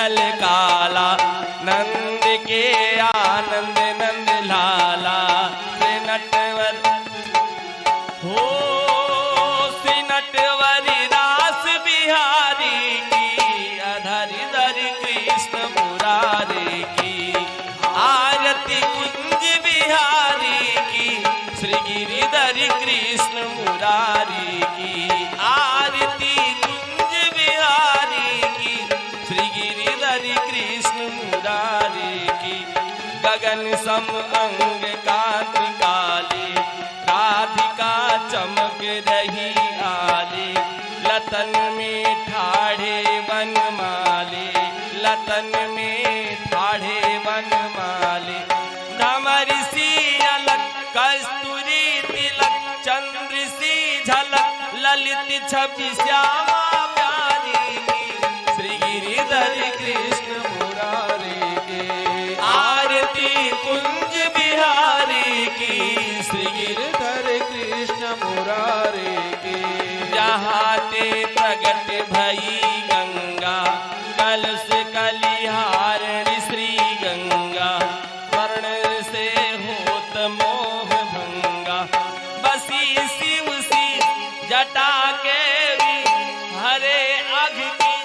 छल काला, नंद के आनंद नंद लाला। श्री नटवर हो श्री नटवरी रास बिहारी की, अधरि धरि कृष्ण मुरारी की। आरती कुंज बिहारी की, श्री गिरिधर कृष्ण मुरारी की। आरती कुंज बिहारी की, श्री गिरिधर कृष्ण मुरारी की। गगन सम अंग कांति काली, राधिका चमक रही आली। लतन में ठाढ़े वनमाली, लतन में ठाढ़े वनमाली। भ्रमर सी अलक कस्तूरी तिलक, चंद्र सी झलक ललित छवि श्यामा प्यारी की। श्री गिरिधर कृष्ण मुरारी के। आरती कुंज बिहारी की, श्री गिरिधर कृष्ण मुरारी के। जहाँ ते प्रगट भई गंगा, कलश कलिहारिणी श्री गंगा। वर्ण से होत मोह भंगा, बसी शिव सी जटा के भी। हरे अघ की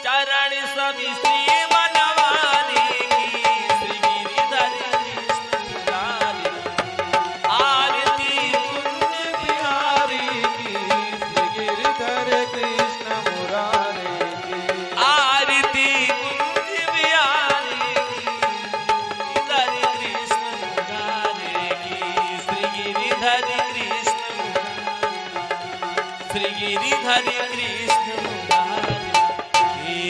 चरण सभी श्री वनवारी की। श्री गिरिधर कृष्ण मुरारी। आरती कुंज बिहारी की, श्री गिरिधर कृष्ण मुरारी की। आरती कुंज बिहारी की, गिरिधर कृष्ण मुरारी की। श्री गिरिधर कृष्ण मुरारी, श्री गिरिधर कृष्ण मुरारी की।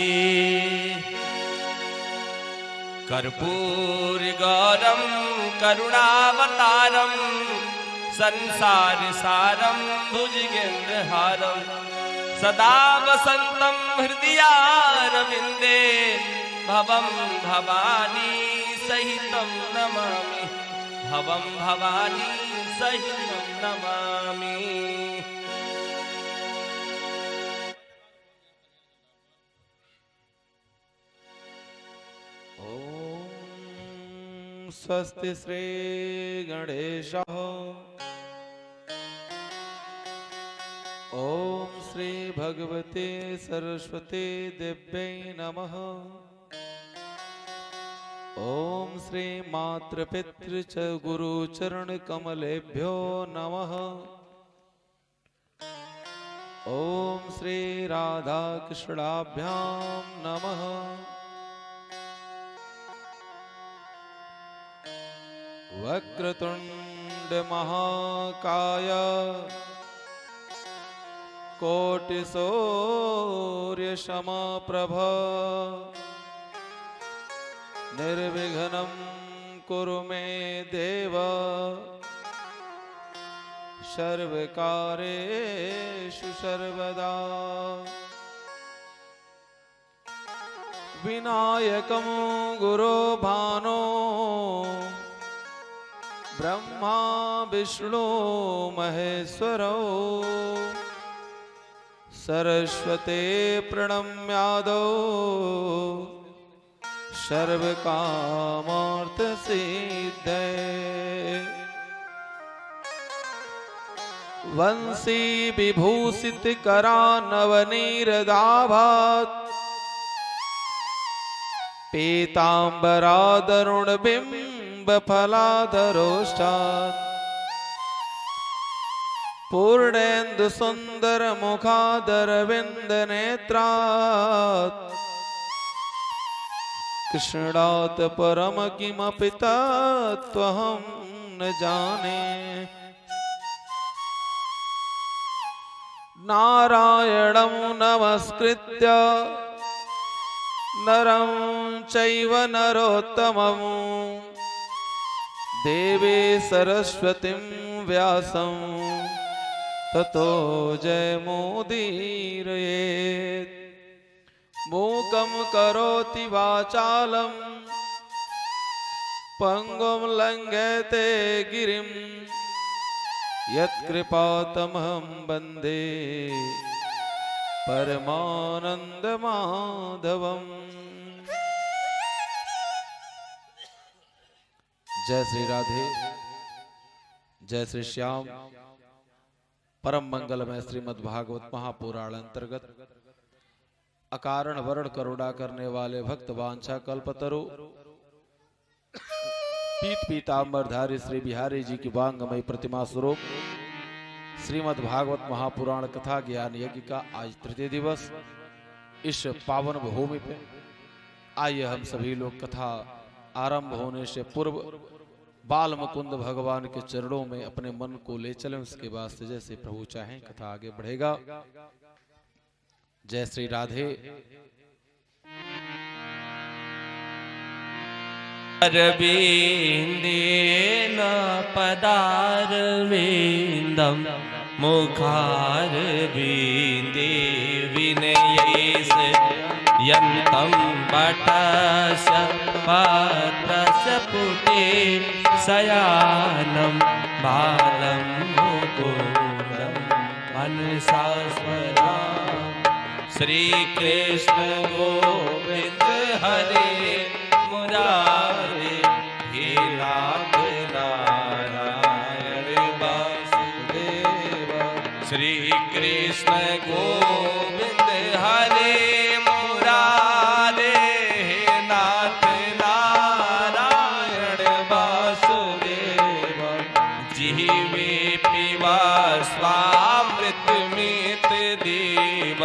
कर्पूर गौरम करुणावतारम, संसार सारम भुजगेन्द्रहारम। सदा वसंतम हृदयारविंदे, भवम भवानी सहितं नमामि। भवम भवानी सहितं नमामि। स्वस्ति श्री गणेशः। ओम श्री भगवते सरस्वती देव्यै नमः। ओम श्री मातृपितृ च गुरुचरण कमलेभ्यो नमः। ओम श्री राधा कृष्णाभ्यां नमः। वक्रतुंड महाकाय, कोटिसूर्य समप्रभ। निर्विघ्नं कुरु मे देव, सर्वकार्येषु सर्वदा। विनायकं गुरो भानो, ब्रह्मा विष्णु महेश्वरो। सरस्वते प्रणम्यादो, सर्वकामार्थसिद्धये। वंशी विभूषित करानवनीरदाभात्, पीताम्बरादरुणबिम्बफलाधरोष्ठात्। पूर्णेन्दु सुंदर मुखादरविन्दनेत्रात्। कृष्णात् परम किमपि तत्त्वहं न जाने। नारायणं नमस्कृत्य नरं चैव नरोत्तमं, देवी सरस्वतीं व्यासं ततो जयमुदीरयेत्। मूकं करोति वाचालं, पंगुं लंघयते गिरिं। यत्कृपातमहं वन्दे परमानन्दमाधवम्। जय श्री राधे, जय श्री श्याम। परम मंगलमय श्रीमद् भागवत महापुराण अंतर्गत अकारण वर्ण करुणा करने वाले भक्त वांछा कल्पतरु पीत पीतांबरधारी श्री बिहारी जी की वांगमय प्रतिमा स्वरूप श्रीमद् भागवत महापुराण कथा ज्ञान यज्ञ का आज तृतीय दिवस। इस पावन भूमि पे आइए हम सभी लोग कथा आरंभ होने से पूर्व बाल मुकुंद भगवान के चरणों में अपने मन को ले चलें। उसके बाद से जैसे प्रभु चाहें कथा आगे बढ़ेगा। जय श्री राधे। अरविंदेन पदारविंदम मुखारविंदे विनयेस यन्तं पटस पात्रस्य पुटे शयानं बालं मुकुन्दं मनसा स्मरामि। श्री कृष्ण गोविंद हरे मुरारे हे नाथ नारायण वासुदेव। श्री कृष्ण गोविंद हरे मुरारे हे नाथ नारायण वासुदेव। जीवे पिबा स्वामृत मित देव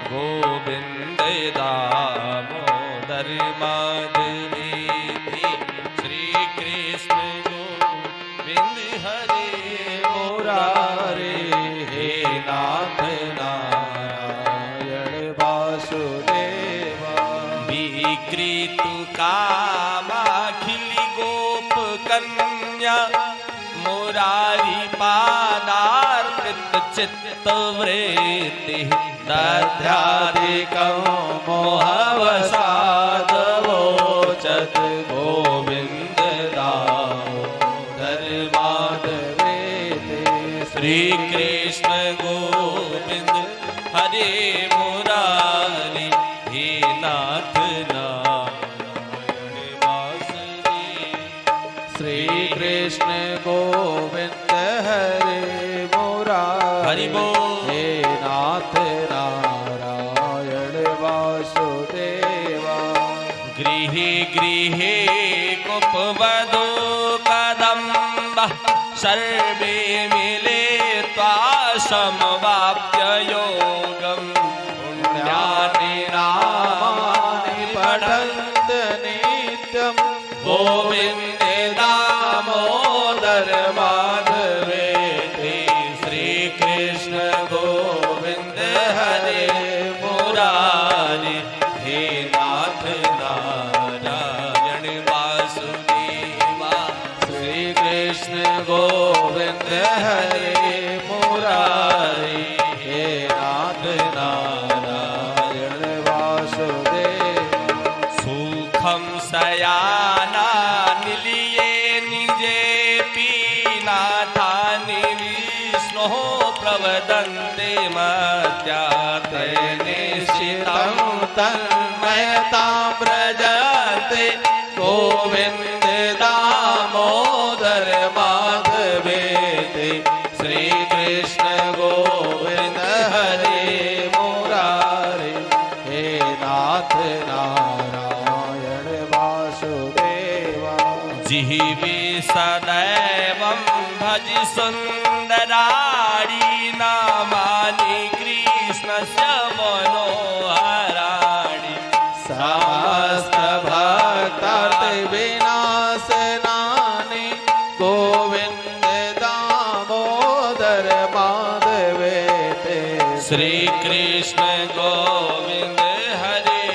गोविंद दामोदर माधवेति। श्री कृष्ण गोविंद हरे मुरारे हे नाथ नारायण वासुदेव। विकृतु कामाखिल गोप कन्या मुरारी पादार्पित चित्त वृत्ति दध्यादिकं मोहवसादवोचत गोविंद दामोदर माधवेति। श्री कृष्ण गोविंद हरे मुरारी हे नाथ नारायण वासुदेव। श्री कृष्ण गोविंद हरे मुरारी हरि बोल। हे नाथ नारायण वासुदेवा। गृहे गृहे कुपवधो कदम्ब सर्वे मिलित्वा समवाप्य योगम्। पुण्यानि नामानि पठन्त नित्यं गोविन्द दामोदर माधवेति। श्री कृष्ण गोविंद हरे मुरारी हे नाथ नारायण वासुदेवा। श्री कृष्ण गोविंद हरे मुरारी हे नाथ नारायण वासुदेव। सुखं शयाना निलिये निजे पीनाथानि विष्णोः प्रवदन्ते मत्याते निश्चितं तन्मयतां व्रजन्ते गोविन्द दामोदर माधवेति। श्री कृष्ण गोविंद हरे मुरारी हे नाथ नारायण वासुदेवा। जिह्वे सदैवं भज सुन्दराणि नामानि कृष्णस्य मनोहराणि। समस्त भक्तार्थ विनाशनानि गोविंद दामोदर माधवेति। श्री कृष्ण गोविंद हरे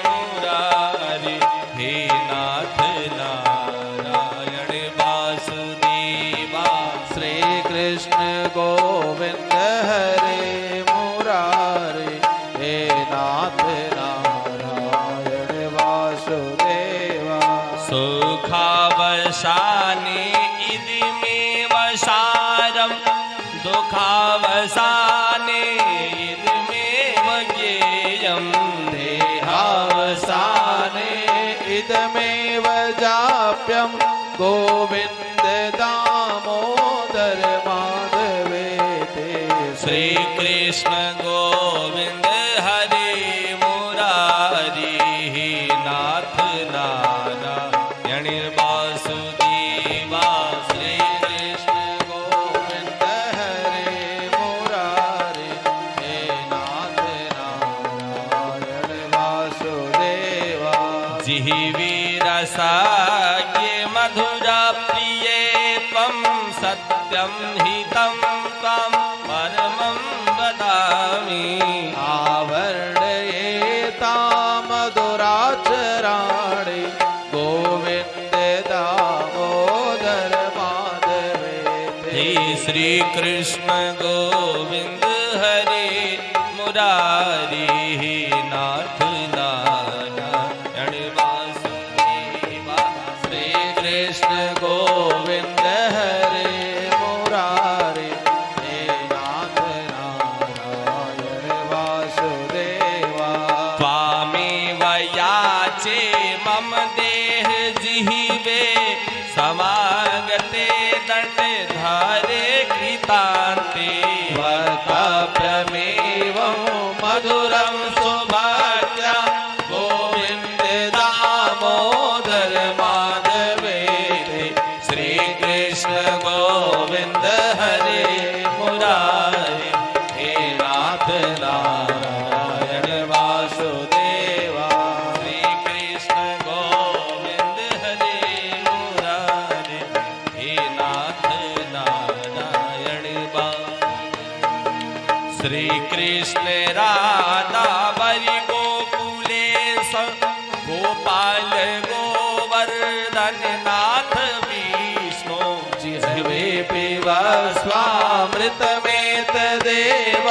मुरारी हे नाथ नारायण वासुदेवा। श्री कृष्ण गोविंद हरे मुरारी हे नाथ नारायण वासुदेवा। सुखावसाने इदमेव सारं दुःखावसाने इदमेव ज्ञेयं। देहावसाने इदमेव जाप्यं गोविन्द दामोदर माधवेति श्री कृष्ण गोविंद हरे मुरारी नाथ नारायण वासुदेवा श्री कृष्ण गोविंद हरे मुरारी हे नाथ नारायण वासुदेवा जिह्वीरसाज्ञे मधुरा प्रिये त्वं सत्यं हितं त्वं परमं वदामि आवर्णयेतामधुराचराणि गोविन्द दामोदर माधवेति हे श्री कृष्ण गोविंद हरे मुरारी नाथ नारायण वासुदेवा श्री कृष्ण गोविन्द हरे मुरारी हे नाथ नारायण वासुदेवा त्वामेव याचे मम देह जिह्वे समागते दण्डधारे कृतान्ते वर्तप्यमेवं मधुरं सौभाग्या गोविन्द दामोदर माधवेति श्री कृष्ण गोविंद हरे मुरारी हे नाथ नारायण वासुदेवा श्री कृष्ण गोविंद हरे मुरारी हे नाथ नारायण श्री कृष्ण राधा बरि गोकुले गोपाल गोवर्धन नाथ विष्णु जिह्वे पिब स्वामृतमेतदेव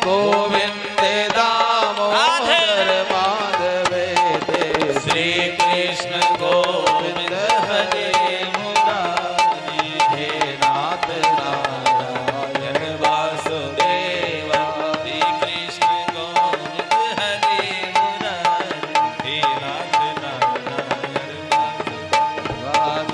गोविन्द दामोदर माधवेति श्री कृष्ण गोविंद हरे मुरारी हे नाथ नारायण वासुदेवा श्री कृष्ण गोविंद हरे मुरारी हे नाथ नारायण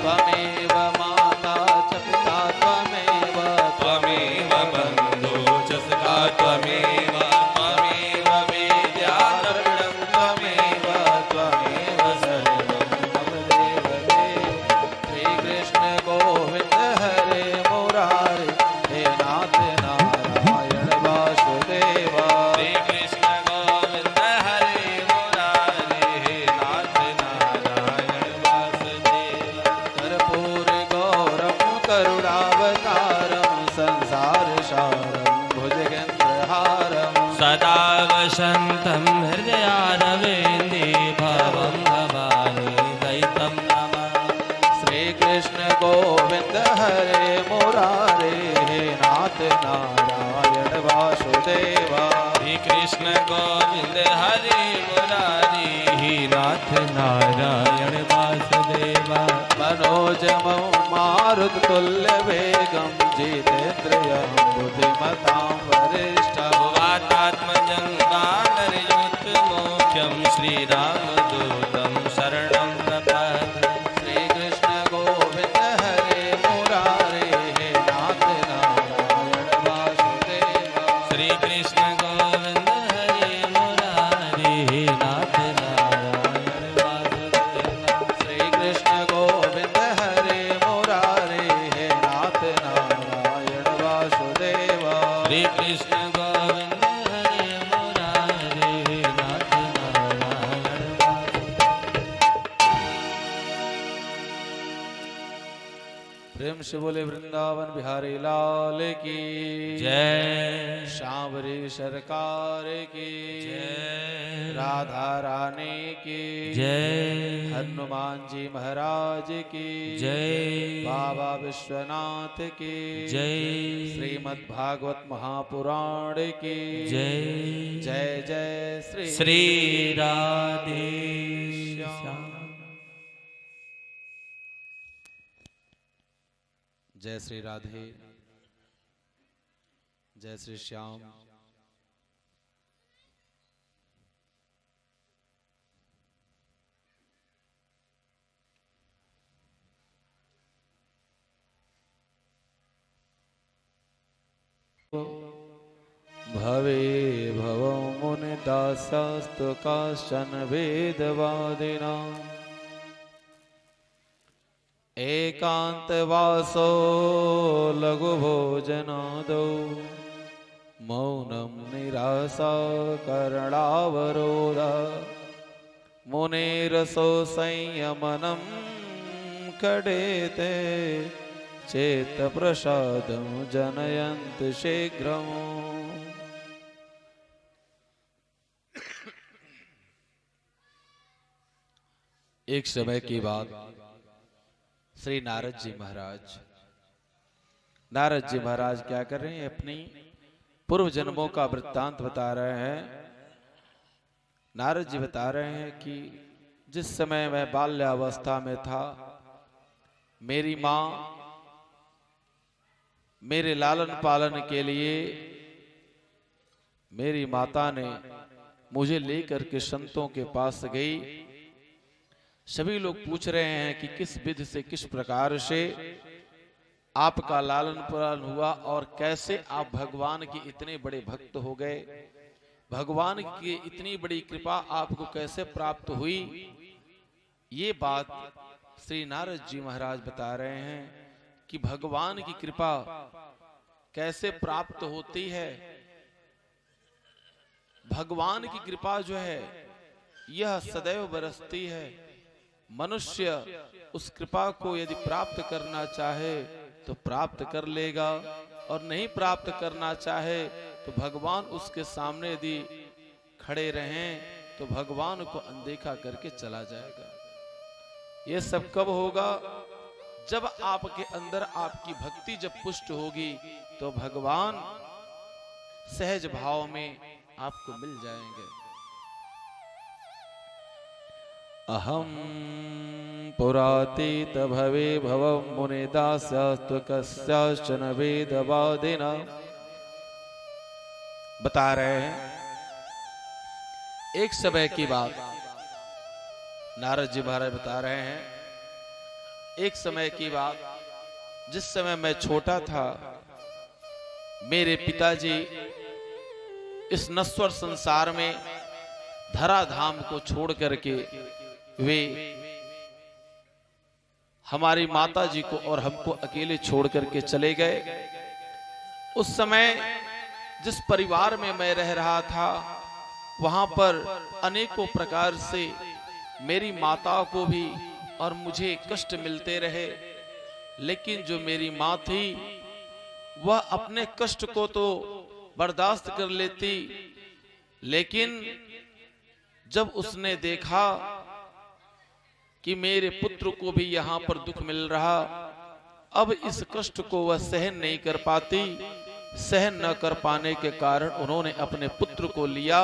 त्वमेव माता च पिता त्वमेव त्वमेव बन्धो च सखा त्वमेव त्वमेव विद्या द्रविणं त्वमेव त्वमेव सर्वं मम देव देव श्री कृष्ण गोविन्द हरे मुरारी हे नाथ नारायण वासुदेवा श्री कृष्ण गोविंद हरे मुरारी हे नाथ नारायण वासुदेव कर्पूर गौरम करुणावतारम संसार सारम भुजगेन्द्रहारम सदा वसन्तं हृदयारविन्दे भवं भवानी दैतं नमः श्री कृष्ण गोविंद हरे मुरारे हे नाथ नारायण वासुदेवा श्री कृष्ण गोविंद हरे मुरारी हे नाथ नारायण वासुदेवा मनोजम मारुत तुल्य वेगम जितेन्द्रियं बुद्धिमतां वरिष्ठं वातात्मजं वानरयुतमोख्यं श्रीरामदूतं शरणं प्रपद्ये श्री कृष्ण गोविंद हरे मुरारे हे नाथ नारायण वासुदेवा श्री कृष्ण गोविंद हरे मुरारी हे नाथ नारायण वासुदेवा श्री कृष्ण गोविंद हरे मुरारे हे नाथ नारायण वासुदेवा श्री कृष्ण गोविंद हरे मुरारी हे नाथ नारायण प्रेम से बोले वृंदावन बिहारी लाल की जय श्यामरी सरकार की जय राधा रानी की जय हनुमान जी महाराज की जय बाबा विश्वनाथ की जय श्रीमद् भागवत महापुराण की जय जय जय श्री श्री राधे श्याम। जय श्री राधे जय श्री श्याम। निराशास्तु काश्चन वेदवादिनाम् एकान्तवासो लघुभोजनादौ मौनं निराशा करणावरोधः मुनेरसो संयमनं कडेते चेत्प्रसादं जनयन्ति शीघ्रम्। एक समय की बात, श्री नारद जी महाराज क्या कर रहे हैं, अपनी पूर्व जन्मों का वृत्तांत बता रहे हैं। नारद जी बता रहे हैं कि जिस समय मैं बाल्यावस्था में था, मेरी माँ मेरे लालन पालन के लिए मेरी माता ने मुझे लेकर के संतों के पास गई। सभी लोग पूछ रहे हैं कि किस विधि से, किस प्रकार से आपका लालन पालन हुआ और कैसे आप भगवान के इतने बड़े भक्त हो गए, भगवान की इतनी बड़ी कृपा आपको कैसे प्राप्त हुई। ये बात श्री नारद जी महाराज बता रहे हैं कि भगवान की कृपा कैसे प्राप्त होती है। भगवान की कृपा जो है यह सदैव बरसती है। मनुष्य उस कृपा को यदि प्राप्त करना चाहे तो प्राप्त कर लेगा, और नहीं प्राप्त करना चाहे तो भगवान उसके सामने यदि खड़े रहें तो भगवान को अनदेखा करके चला जाएगा। ये सब कब होगा? जब आपके अंदर आपकी भक्ति जब पुष्ट होगी तो भगवान सहज भाव में आपको मिल जाएंगे। अहम पुरातीत भवे भवं मुनिदास्यस्तु कस्याश्चन वेदवादिना। बता रहे हैं एक समय की बात, नारद जी महाराज बता रहे हैं एक समय की बात, जिस समय मैं छोटा था, मेरे पिताजी इस नश्वर संसार में धराधाम को छोड़ करके वे हमारी माता जी को और हमको अकेले छोड़ करके चले गए। उस समय जिस परिवार में मैं रह रहा था, वहां पर अनेकों प्रकार से मेरी माता को भी और मुझे कष्ट मिलते रहे। लेकिन जो मेरी माँ थी वह अपने कष्ट को तो बर्दाश्त कर लेती, लेकिन जब उसने देखा कि मेरे पुत्र को भी यहाँ पर दुख मिल रहा, अब इस कष्ट को वह सहन नहीं कर पाती। सहन न कर पाने के कारण उन्होंने अपने पुत्र को लिया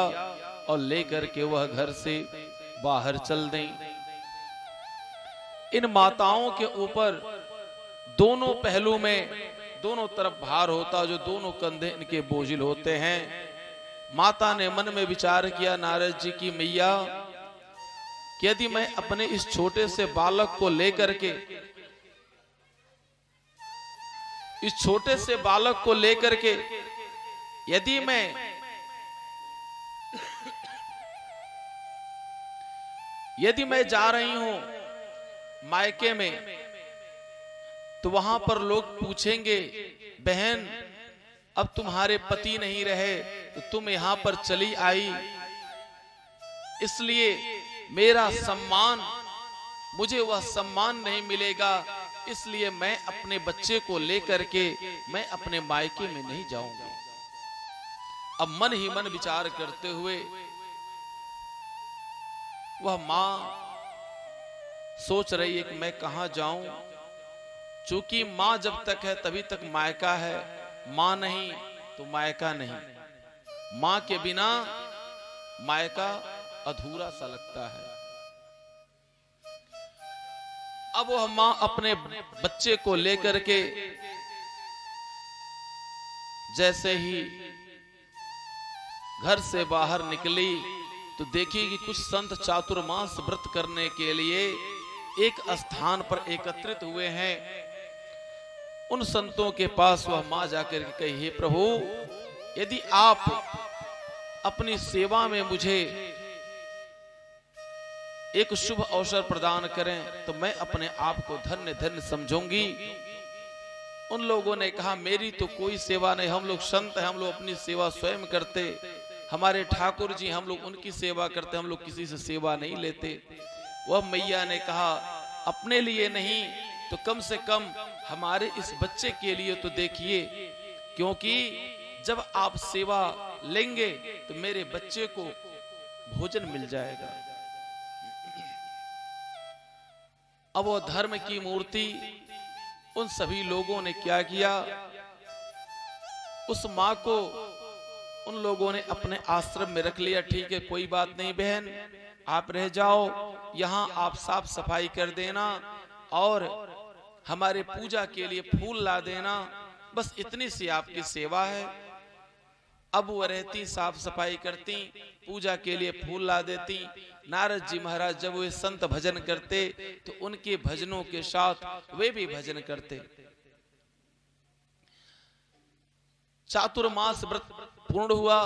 और लेकर के वह घर से बाहर चल दी। इन माताओं के ऊपर दोनों पहलू में दोनों तरफ भार होता, जो दोनों कंधे इनके बोझिल होते हैं। माता ने मन में विचार किया नारद जी की मैया, यदि मैं अपने इस छोटे से बालक को लेकर के यदि मैं जा रही हूं मायके में, तो वहां पर लोग पूछेंगे, बहन अब तुम्हारे पति नहीं रहे तो तुम यहां पर चली आई, इसलिए मेरा सम्मान, मुझे वह सम्मान नहीं मिलेगा, इसलिए मैं अपने बच्चे को लेकर के मैं अपने मायके में नहीं जाऊंगी। अब मन ही मन विचार करते हुए वह मां सोच रही है कि मैं कहां जाऊं। चूंकि मां जब तक है तभी तक मायका है, मां नहीं तो मायका नहीं। मां के बिना मायका अधूरा सा लगता है। अब वह मां अपने बच्चे को लेकर के जैसे ही घर से बाहर निकली तो देखी कि कुछ संत चातुर्मास व्रत करने के लिए एक स्थान पर एकत्रित हुए हैं। उन संतों के पास वह मां जाकर के कही, हे प्रभु, यदि आप अपनी सेवा में मुझे एक शुभ अवसर प्रदान करें तो मैं अपने आप को धन्य धन्य समझूंगी। उन लोगों ने कहा मेरी तो कोई सेवा नहीं, हम लोग संत हैं, हम लोग अपनी सेवा स्वयं करते, हमारे ठाकुर जी हम लोग उनकी सेवा करते, हम लोग किसी से सेवा नहीं लेते। वह मैया ने कहा अपने लिए नहीं तो कम से कम हमारे इस बच्चे के लिए तो देखिए, क्योंकि जब आप सेवा लेंगे तो मेरे बच्चे को भोजन मिल जाएगा। अब वो धर्म की मूर्ति उन सभी लोगों ने क्या किया, उस मां को उन लोगों ने अपने आश्रम में रख लिया। ठीक है, कोई बात नहीं बहन, आप रह जाओ, यहां आप साफ सफाई कर देना और हमारे पूजा के लिए फूल ला देना, बस इतनी सी आपकी सेवा है। अब वो रहती, साफ सफाई करती, पूजा के लिए फूल ला देती। नारद जी महाराज जब वे संत भजन करते तो उनके भजनों के साथ वे भी भजन करते। चातुर्मास व्रत पूर्ण हुआ,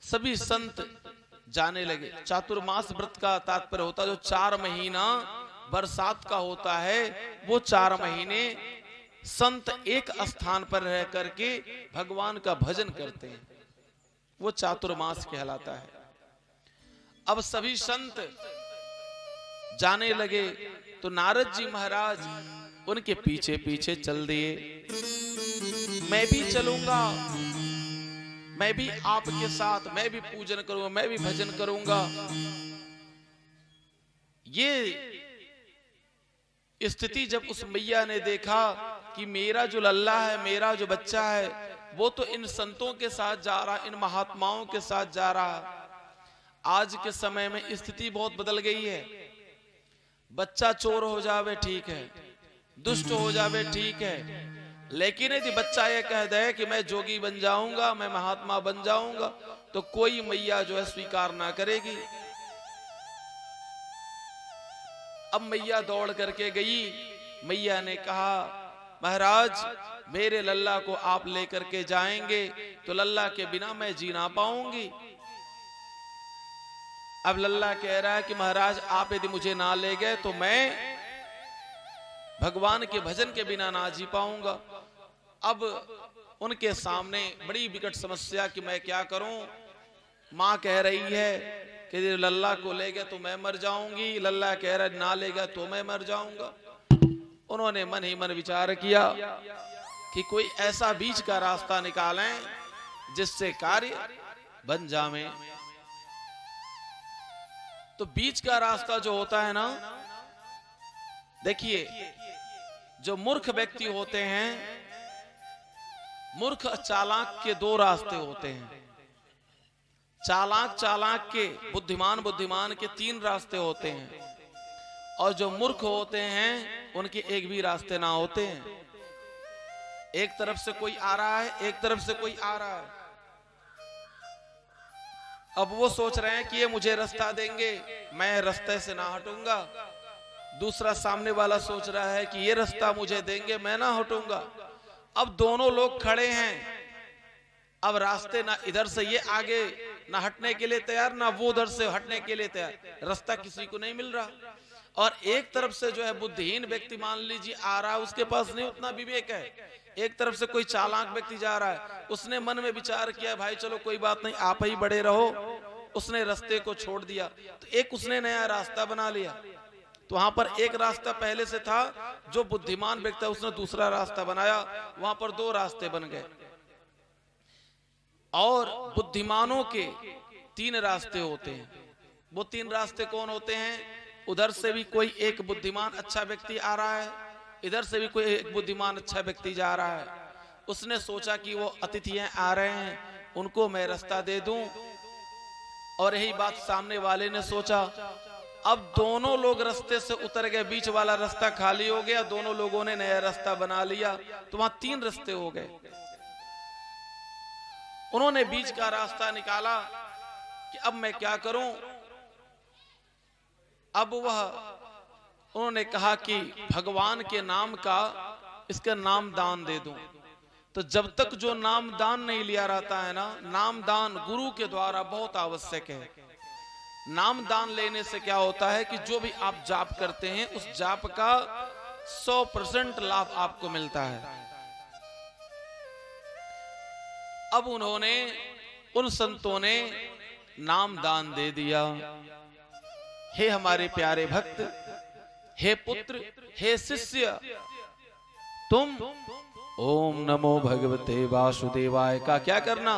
सभी संत जाने लगे। चातुर्मास व्रत का तात्पर्य होता है जो 4 महीना बरसात का होता है, वो 4 महीने संत एक स्थान पर रह करके भगवान का भजन करते हैं, वो चातुर्मास कहलाता है। अब सभी संत जाने लगे तो नारद जी महाराज उनके पीछे पीछे चल दिए। मैं भी चलूंगा, मैं भी आपके साथ, मैं भी पूजन करूंगा, मैं भी भजन करूंगा। ये स्थिति जब उस मैया ने देखा कि मेरा जो लल्ला है, मेरा जो बच्चा है, वो तो इन संतों के साथ जा रहा, इन महात्माओं के साथ जा रहा। आज के समय में स्थिति बहुत बदल गई है। बच्चा चोर हो जावे ठीक है, दुष्ट हो जावे ठीक है, लेकिन यदि बच्चा ये कह दे कि मैं जोगी बन जाऊंगा, मैं महात्मा बन जाऊंगा, तो कोई मैया जो है स्वीकार ना करेगी। अब मैया दौड़ करके गई। मैया ने कहा महाराज मेरे लल्ला को आप लेकर के जाएंगे तो लल्ला के बिना मैं जी ना पाऊंगी। अब लल्ला कह रहा है कि महाराज आप यदि मुझे ना ले गए तो मैं भगवान के भजन के बिना ना जी पाऊंगा। अब उनके सामने बड़ी विकट समस्या कि मैं क्या करूं। मां कह रही है कि यदि लल्ला को ले गए तो मैं मर जाऊंगी, लल्ला कह रहा है ना ले गया तो मैं मर जाऊंगा। उन्होंने मन ही मन विचार किया कि कोई ऐसा बीच का रास्ता निकालें जिससे कार्य बन जावे। तो बीच का रास्ता जो होता है ना, देखिए जो मूर्ख व्यक्ति होते हैं, मूर्ख चालाक के 2 रास्ते होते हैं। चालाक चालाक के, बुद्धिमान बुद्धिमान के 3 रास्ते होते हैं, और जो मूर्ख होते हैं उनके एक भी रास्ते ना होते हैं। एक तरफ से कोई आ रहा है, एक तरफ से कोई आ रहा है। अब वो सोच रहे हैं कि ये मुझे रास्ता देंगे, मैं रास्ते से ना हटूंगा। दूसरा सामने वाला सोच रहा है कि ये रास्ता मुझे देंगे, मैं ना हटूंगा। अब दोनों लोग खड़े हैं। अब रास्ते ना इधर से ये आगे ना हटने के लिए तैयार, ना वो उधर से हटने के लिए तैयार। रास्ता किसी को नहीं मिल रहा। और एक तरफ से जो है बुद्धिहीन व्यक्ति मान लीजिए आ रहा है, उसके पास नहीं उतना विवेक है। एक तरफ से कोई चालाक व्यक्ति जा रहा है, उसने मन में विचार किया भाई चलो कोई बात नहीं, आप ही बड़े रहो। उसने रास्ते को छोड़ दिया, तो एक उसने नया रास्ता बना लिया। तो वहां पर एक रास्ता पहले से था, जो बुद्धिमान व्यक्ति उसने दूसरा रास्ता बनाया, वहां पर 2 रास्ते बन गए। और बुद्धिमानों के 3 रास्ते होते हैं। वो 3 रास्ते कौन होते हैं? उधर से भी कोई एक बुद्धिमान अच्छा व्यक्ति आ रहा है, इधर से भी कोई एक बुद्धिमान अच्छा व्यक्ति जा रहा है। उसने सोचा कि वो अतिथि आ रहे हैं, उनको मैं रास्ता दे दूं। और यही बात सामने वाले ने सोचा। अब दोनों लोग रास्ते से उतर गए, बीच वाला रास्ता खाली हो गया, दोनों लोगों ने नया रास्ता बना लिया, तो वहां 3 रास्ते हो गए। उन्होंने बीच का रास्ता निकाला कि अब मैं क्या करूं। अब उन्होंने कहा कि भगवान के नाम का इसका नाम दान दे दूं। तो जब तक जो नाम दान नहीं लिया रहता है ना, नाम दान गुरु के द्वारा बहुत आवश्यक है। नाम दान लेने से क्या होता है कि जो भी आप जाप करते हैं उस जाप का 100% लाभ आपको मिलता है। अब उन्होंने, उन संतों ने नाम दान दे दिया। हे हमारे प्यारे भक्त, हे पुत्र, हे शिष्य, तुम ओम नमो भगवते वासुदेवाय का क्या करना?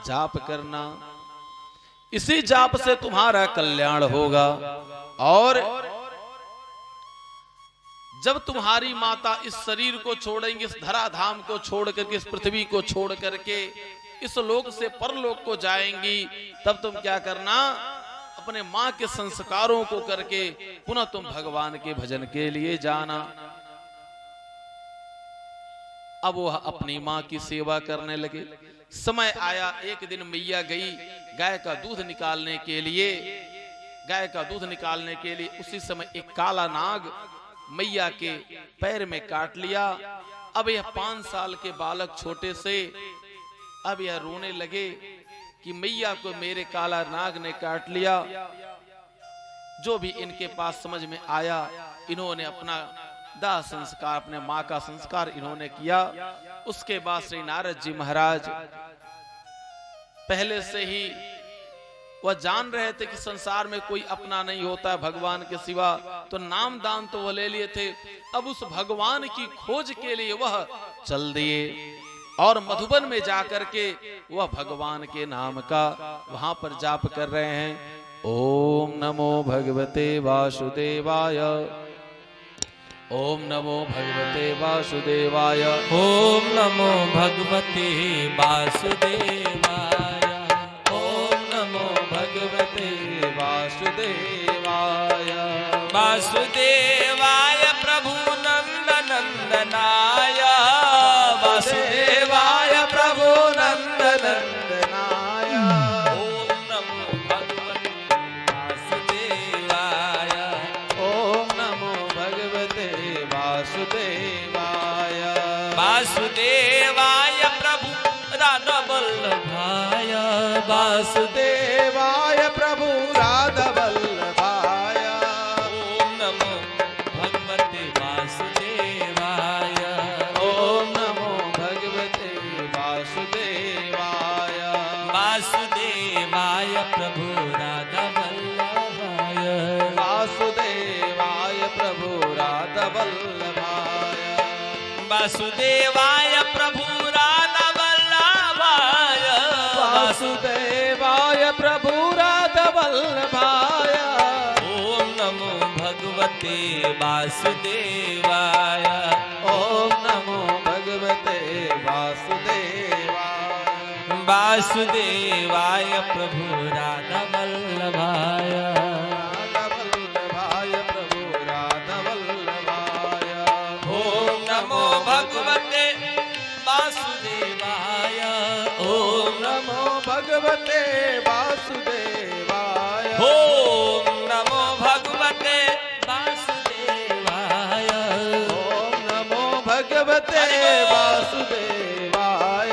जाप करना। इसी जाप से तुम्हारा कल्याण होगा। और जब तुम्हारी माता इस शरीर को छोड़ेंगे, इस धराधाम को छोड़ करके, इस पृथ्वी को छोड़ करके इस लोक से परलोक को जाएंगी, तब तुम क्या करना? अपने मां के संस्कारों को करके पुनः तुम भगवान के भजन के लिए जाना। अब वो अपनी मां की सेवा करने लगे। समय आया, एक दिन मैया गई गाय का दूध निकालने के लिए। गाय का दूध निकालने के लिए उसी समय एक काला नाग मैया के पैर में काट लिया। अब यह 5 साल के बालक छोटे से, अब यह रोने लगे कि मैया को मेरे काला नाग ने काट लिया। जो भी इनके पास समझ में आया, इन्होंने अपना दाह संस्कार, अपने मां का संस्कार इन्होंने किया। उसके बाद श्री नारद जी महाराज पहले से ही वह जान रहे थे कि संसार में कोई अपना नहीं होता है भगवान के सिवा, तो नाम दान तो वह ले लिए थे। अब उस भगवान की खोज के लिए वह चल दिए और मधुबन में जाकर के वह भगवान के नाम का वहां पर जाप कर रहे हैं। ओम नमो भगवते वासुदेवाय, ओम नमो भगवते वासुदेवाय, ओम नमो भगवते वासुदेवाय, ओम नमो भगवते वासुदेवाय, वासुदेवाय प्रभु नंदनंदनाय, वासुदेवाय प्रभु नंदनंदनाय। ओम नमो भगवते वासुदेवाय, ओम नमो भगवते वासुदेवाय, वासुदेवाय प्रभु राधा वल्लभाय, वासुदेवाय प्रभु राधा वल्लभाय। ओम नमो भगवते वासुदेवाय, ओम नमो भगवते वासुदेवाय, वासुदेवाय प्रभु राधा वल्लभाय, वासुदेवाय प्रभु राधा वल्लभाय, वासुदेवाय प्रभु राधा वल्लभाय, वासुदेवाय प्रभु राधा वल्लभाय। ओम नमो भगवते वासुदेवाय, ओम नमो भगवते वासुदेवाय, वासुदेवाय प्रभु राधा वल्लभाय, राधा वल्लभाय प्रभु राधा वल्लभाय। ओम नमो भगवते वासुदेवाय, ओम नमो भगवते वासुदेवाय, ओम नमो भगवते वासुदेवाय, ओम नमो भगवते वासुदेवाय,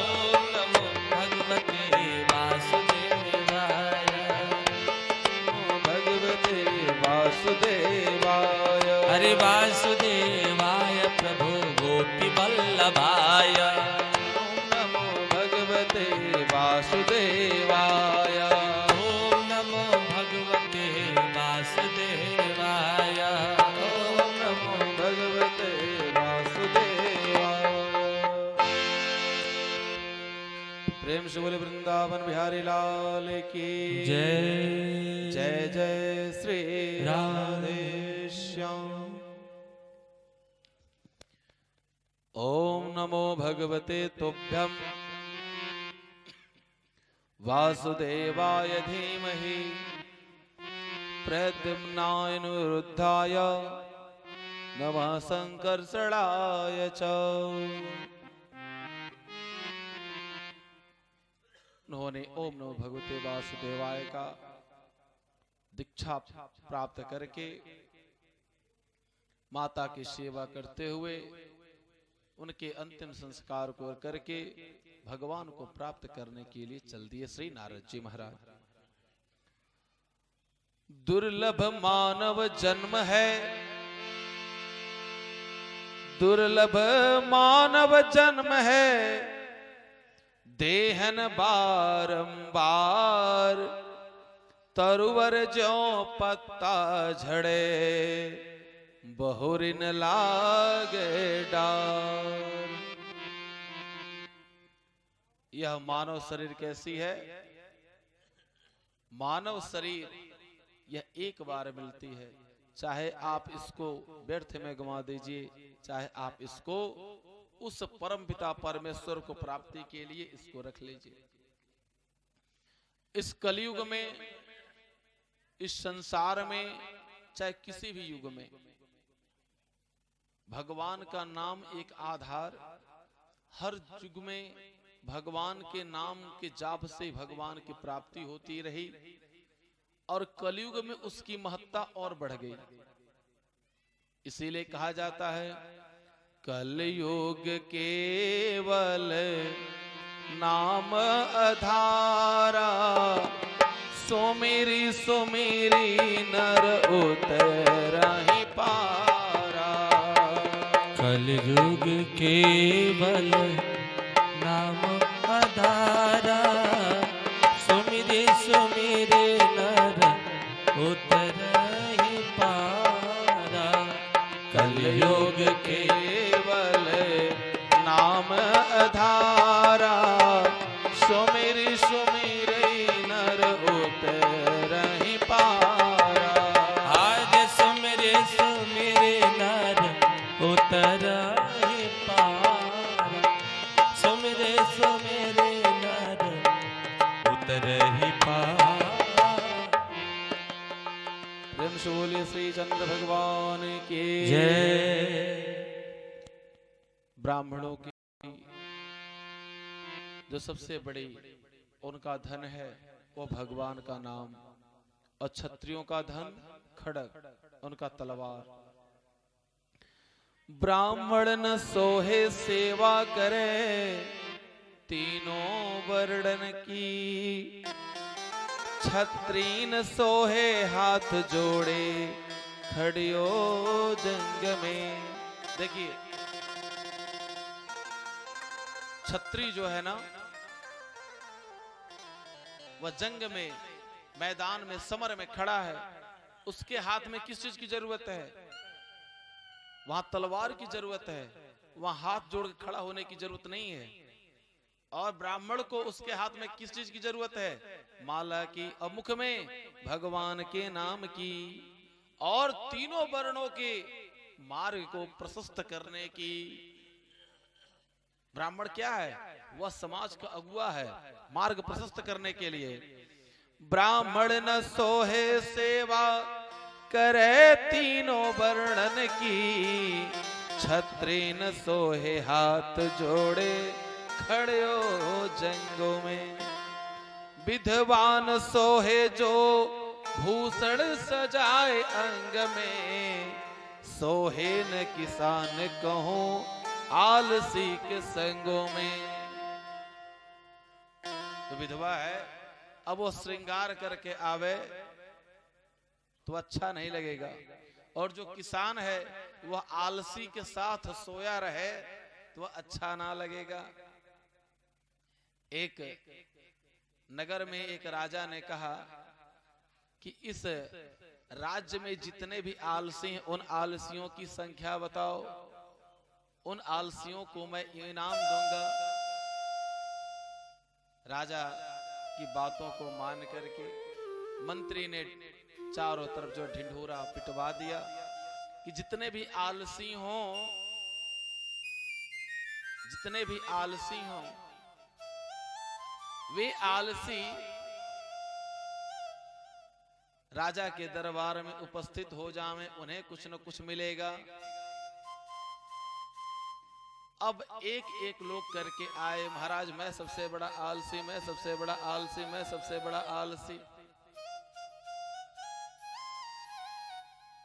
ओम नमो भगवते वासुदेवाय, भगवते वासुदेवाय। हरे वासुदेवाय प्रभु गोपी वल्लभाय, ओम नमो भगवते वासुदेवाय, ओम नमो भगवते वासुदेवाय, ओम नमो भगवते वासुदेवाय। प्रेम से बोले वृंदावन बिहारी लाल की जय जय जय श्री राधे श्याम। ओम नमो भगवते तुभ्यं वासुदेवाय धीमहि प्रद्युम्नानुरुद्धाय नमः संकर्षणाय च। उन्होंने ओम नमो भगवते वासुदेवाय का दीक्षा प्राप्त करके माता की सेवा करते हुए उनके अंतिम संस्कार को करके भगवान को प्राप्त करने के लिए चल दिए श्री नारद जी महाराज। दुर्लभ मानव जन्म है, दुर्लभ मानव जन्म है, देहन बारंबार, तरुवर ज्यों पत्ता झड़े, बहुरिन लागे डार। यह मानव शरीर कैसी है? मानव शरीर यह एक बार मिलती है, चाहे आप इसको व्यर्थ में गंवा दीजिए, चाहे आप इसको उस परम पिता परमेश्वर को प्राप्ति के लिए इसको रख लीजिए। इस कलयुग में, इस संसार में, चाहे किसी भी युग में, भगवान का नाम एक आधार। हर युग में भगवान के नाम के जाप से भगवान की प्राप्ति होती रही और कलयुग में उसकी महत्ता और बढ़ गई। इसीलिए कहा जाता है कलयुग केवल नाम आधारा, सुमिरी सुमिरी नर उतरहि पारा। कलयुग केवल नाम आधारा, सुमिरे सुमिरे नर उतरहि पारा। कलयुग केवल नाम आधारा, सुमिरी सुमिरी नर उतरहि पारा। आज सुमिरे सुमिरे नर उतरहि पारा, सुमिरे सुमिरे नर उतरहि पारा। प्रेम से बोलिए श्री चंद्र भगवान के जय। ब्राह्मणों की जो सबसे बड़ी उनका धन है वो भगवान का नाम, और क्षत्रियों का धन खड़ग, उनका तलवार। ब्राह्मण न सोहे सेवा करे, तीनों वर्णन की, क्षत्रिय सोहे हाथ जोड़े, खड़ियो जंग में। देखिए क्षत्रिय जो है ना, वह जंग में, मैदान में, समर में खड़ा है, उसके हाथ में किस चीज की जरूरत है? वहां तलवार की जरूरत है, वहां हाथ जोड़ के खड़ा होने की जरूरत नहीं है। और ब्राह्मण को उसके हाथ में किस चीज की जरूरत है? माला की, और मुख में भगवान के नाम की, और तीनों वर्णों के मार्ग को प्रशस्त करने की। ब्राह्मण क्या है? वह समाज का अगुआ है, मार्ग प्रशस्त करने के लिए। ब्राह्मण न सोहे सेवा करे, तीनों वर्णन की, क्षत्रिय न सोहे हाथ जोड़े, खड़े हो जंगों में। विद्वान सोहे जो भूषण सजाए अंग में, सोहे न किसान कहूं आलसी के संगों में। तो विधवा है, अब वो श्रृंगार करके आवे तो अच्छा नहीं लगेगा, और जो किसान है वह आलसी के साथ सोया रहे तो अच्छा ना लगेगा। एक नगर में एक राजा ने कहा कि इस राज्य में जितने भी आलसी हैं उन आलसियों की संख्या बताओ, उन आलसियों को मैं इनाम दूंगा। राजा की बातों को मान करके मंत्री ने चारों तरफ जो ढिंढोरा पिटवा दिया कि जितने भी आलसी हों, जितने भी आलसी हों, वे आलसी राजा के दरबार में उपस्थित हो जाएं, उन्हें कुछ न कुछ मिलेगा। अब एक एक लोग करके आए, महाराज मैं सबसे बड़ा आलसी, मैं सबसे बड़ा आलसी, मैं सबसे बड़ा आलसी।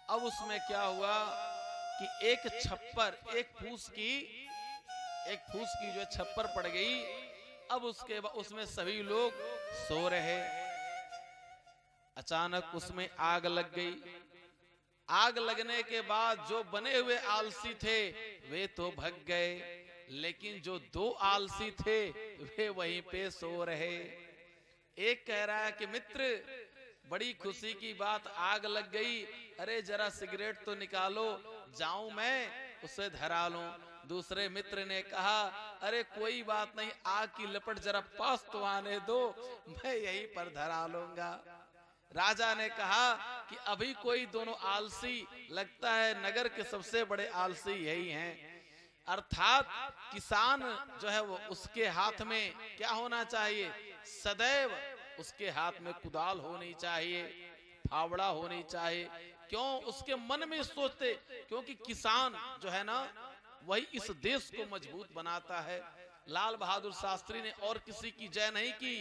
अब उसमें क्या हुआ कि एक छप्पर, एक फूस की एक फूस की जो छप्पर पड़ गई। अब उसके बाद उसमें सभी लोग सो रहे। अचानक उसमें आग लग गई। आग लगने के बाद जो बने हुए आलसी थे वे तो भग गए, लेकिन जो दो आलसी थे वे वहीं पे सो रहे। एक कह रहा है कि मित्र बड़ी खुशी की बात, आग लग गई, अरे जरा सिगरेट तो निकालो, जाऊं मैं उसे धरा लूं। दूसरे मित्र ने कहा अरे कोई बात नहीं, आग की लपट जरा पास तो आने दो, मैं यहीं पर धरा लूंगा। राजा ने कहा कि अभी कोई दोनों आलसी, लगता है नगर के सबसे बड़े आलसी यही हैं। अर्थात किसान जो है वो उसके हाथ में क्या होना चाहिए, सदैव उसके हाथ में कुदाल होनी चाहिए, फावड़ा होनी चाहिए। क्यों? उसके मन में सोचते, क्योंकि किसान जो है ना वही इस देश को मजबूत बनाता है। लाल बहादुर शास्त्री ने और किसी की जय नहीं की,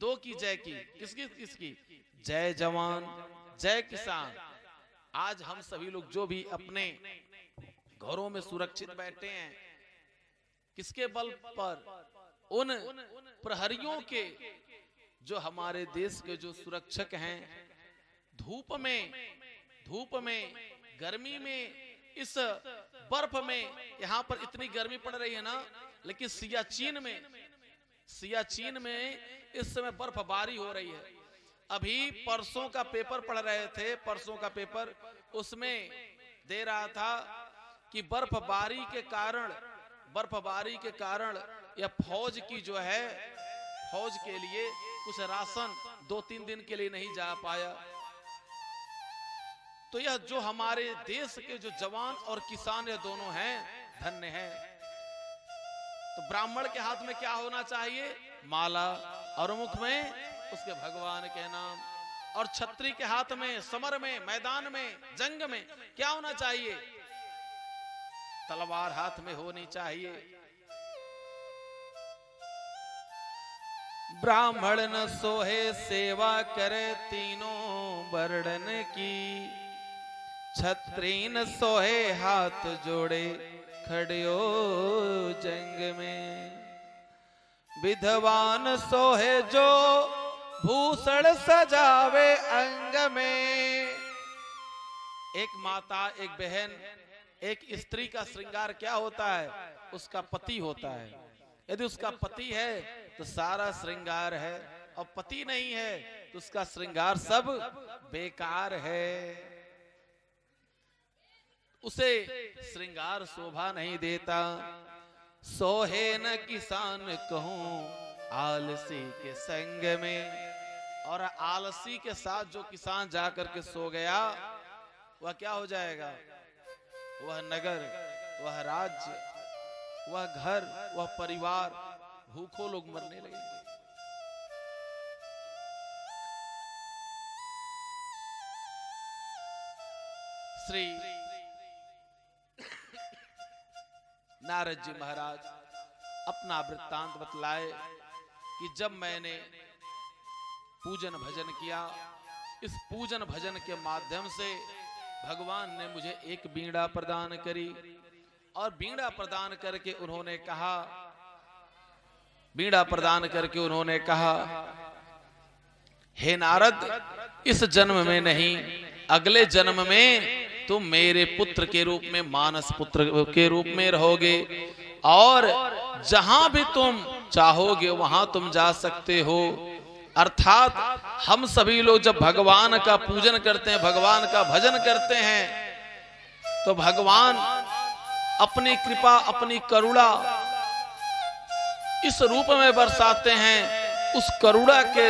दो की जय की। किसकी किसकी? जय जवान जय किसान। आज हम सभी लोग जो भी अपने घरों में सुरक्षित बैठे हैं, किसके बल पर? उन प्रहरियों के, जो हमारे देश के जो सुरक्षक हैं। धूप में गर्मी में, इस बर्फ में, यहाँ पर इतनी गर्मी पड़ रही है ना, लेकिन सियाचिन में इस समय बर्फबारी हो रही है। अभी परसों का पेपर पढ़ रहे थे, परसों का पेपर उसमें दे रहा था कि बर्फबारी के कारण यह फौज की जो है, फौज के लिए कुछ राशन 2-3 दिन के लिए नहीं जा पाया। तो यह जो हमारे देश के जो जवान और किसान ये दोनों हैं, धन्य हैं। तो ब्राह्मण के हाथ में क्या होना चाहिए? माला, और मुख में उसके भगवान के नाम। और छत्री के हाथ में, समर में, मैदान में, जंग में क्या होना चाहिए? तलवार हाथ में होनी चाहिए। ब्राह्मण न सोहे सेवा करे तीनों वर्णन की, छत्री न सोहे हाथ जोड़े खड़ियो जंग में, विधवान सोहे जो भूषण सजावे अंग में। एक माता, एक बहन, एक स्त्री का श्रृंगार क्या होता है? उसका पति होता है। यदि उसका पति है तो सारा श्रृंगार है, और पति नहीं है तो उसका श्रृंगार सब बेकार है। उसे श्रृंगार शोभा नहीं देता। सोहे न किसान कहूं आलसी के संग में। और आलसी के साथ जो किसान जाकर के सो गया, वह क्या हो जाएगा? वह नगर, वह राज्य, वह घर, वह परिवार, भूखों लोग मरने लगेंगे। श्री नारद जी महाराज अपना वृत्तांत बतलाए कि जब मैंने पूजन भजन किया, इस पूजन भजन के माध्यम से भगवान ने मुझे एक बीड़ा प्रदान करी। और बीड़ा प्रदान करके उन्होंने कहा, हे नारद, इस जन्म में नहीं, अगले जन्म में तुम मेरे पुत्र के रूप में, मानस पुत्र के रूप में रहोगे, और जहां भी तुम चाहोगे वहां तुम जा सकते हो। अर्थात हम सभी लोग जब भगवान का पूजन करते हैं, भगवान का भजन करते हैं, तो भगवान अपनी कृपा, अपनी करुणा इस रूप में बरसाते हैं। उस करुणा के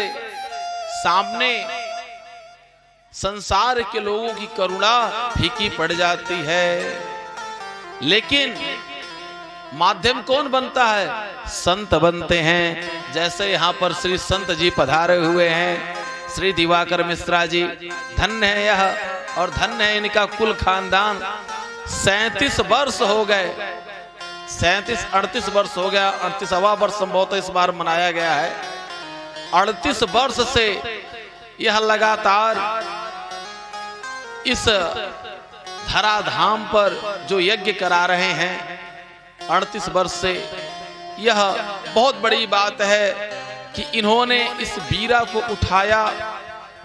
सामने संसार के लोगों की करुणा फीकी पड़ जाती है। लेकिन माध्यम कौन बनता है? संत बनते हैं। जैसे यहाँ पर श्री संत जी पधारे हुए हैं, श्री दिवाकर मिश्रा जी, धन्य है यह, और धन्य है इनका कुल खानदान। 37 वर्ष हो गए, 37-38 वर्ष हो गया, 38वां वर्ष संभवतः इस बार मनाया गया है। 38 वर्ष से यह लगातार इस धराधाम पर जो यज्ञ करा रहे हैं, 38 वर्ष से। यह बहुत बड़ी बात है कि इन्होंने इस बीरा को उठाया।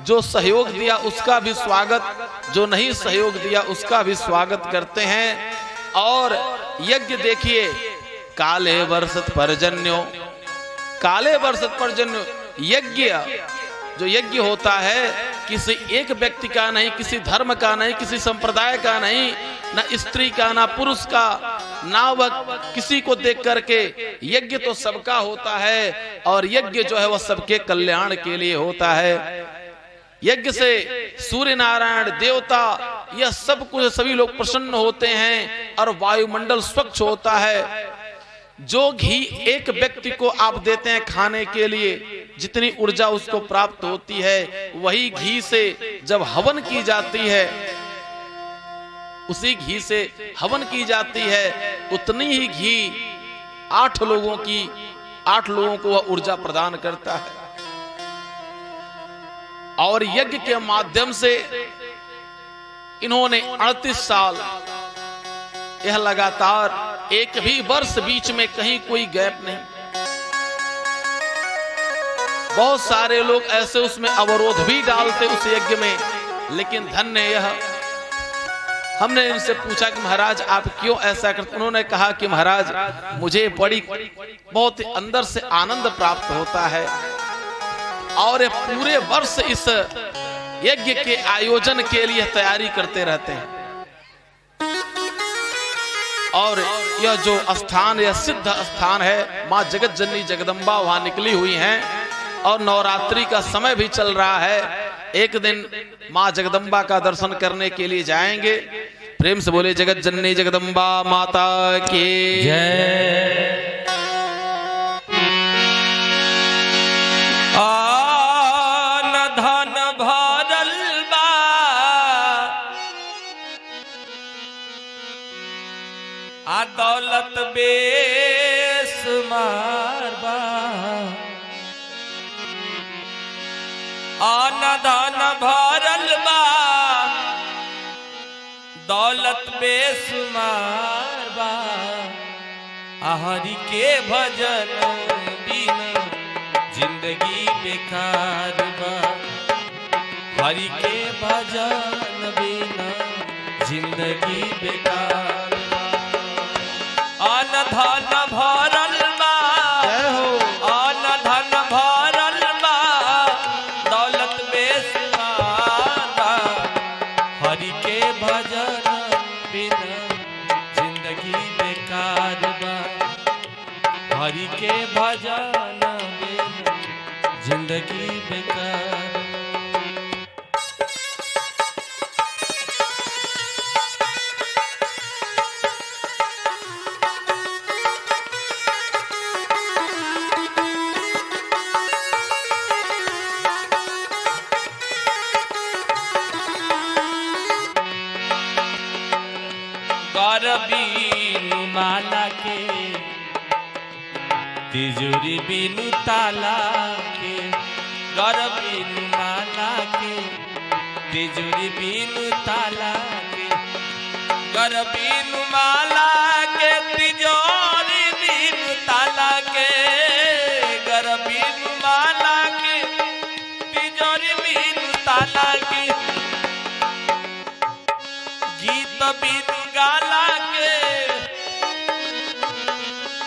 जो सहयोग दिया उसका भी स्वागत, जो नहीं सहयोग दिया उसका भी स्वागत करते हैं। और यज्ञ देखिए, काले वर्षत पर्जन्यो, काले वर्षत पर्जन्यो। यज्ञ, जो यज्ञ होता है किसी एक व्यक्ति का नहीं, किसी धर्म का नहीं, किसी संप्रदाय का नहीं, ना स्त्री का ना पुरुष का, ना वह किसी को देख करके। यज्ञ तो सबका होता है और यज्ञ जो है वह सबके कल्याण के लिए होता है। यज्ञ से सूर्य नारायण देवता यह सब कुछ सभी लोग प्रसन्न होते हैं और वायुमंडल स्वच्छ होता है। जो घी एक व्यक्ति को आप देते हैं खाने के लिए, जितनी ऊर्जा उसको प्राप्त होती है, वही घी से जब हवन की जाती है, उसी घी से हवन की जाती है, उतनी ही घी 8 लोगों को वह ऊर्जा प्रदान करता है। और यज्ञ के माध्यम से इन्होंने 38 साल, यह लगातार एक भी वर्ष बीच में कहीं कोई गैप नहीं। बहुत सारे लोग ऐसे उसमें अवरोध भी डालते उस यज्ञ में, लेकिन धन्य यह। हमने इनसे पूछा कि महाराज आप क्यों ऐसा करते? उन्होंने कहा कि महाराज मुझे बहुत अंदर से आनंद प्राप्त होता है और पूरे वर्ष इस यज्ञ के आयोजन के लिए तैयारी करते रहते हैं। और यह जो स्थान, यह सिद्ध स्थान है, माँ जगत जननी जगदम्बा वहां निकली हुई हैं और नवरात्रि का समय भी चल रहा है। एक दिन माँ जगदम्बा का दर्शन करने के लिए जाएंगे। प्रेम से बोले जगत जननी जगदम्बा माता की जय। धन भरल बा आ दौलत बेशुमार बा, आन धन भरल बा दौलत बेशुमार बा, हरि के भजन बिना जिंदगी बेकार बा, हरि के भजन बिना जिंदगी बेकार बा। अन धन भरल बा, अन धन भरल बा दौलत बेशुमार बा, हरि के भजन बिना जिंदगी बेकार बा, हरि के भजन बिना जिंदगी बेकार। बीनु माला के तिजोरी बीनु ताला के, घर बीनु माला के तिजोरी बीनु ताला के, घर बीनु माला के तिजोरी बीनु ताला के, घर बीनु माला के तिजोरी बीनु ताला के, गीत बीनु गाला के,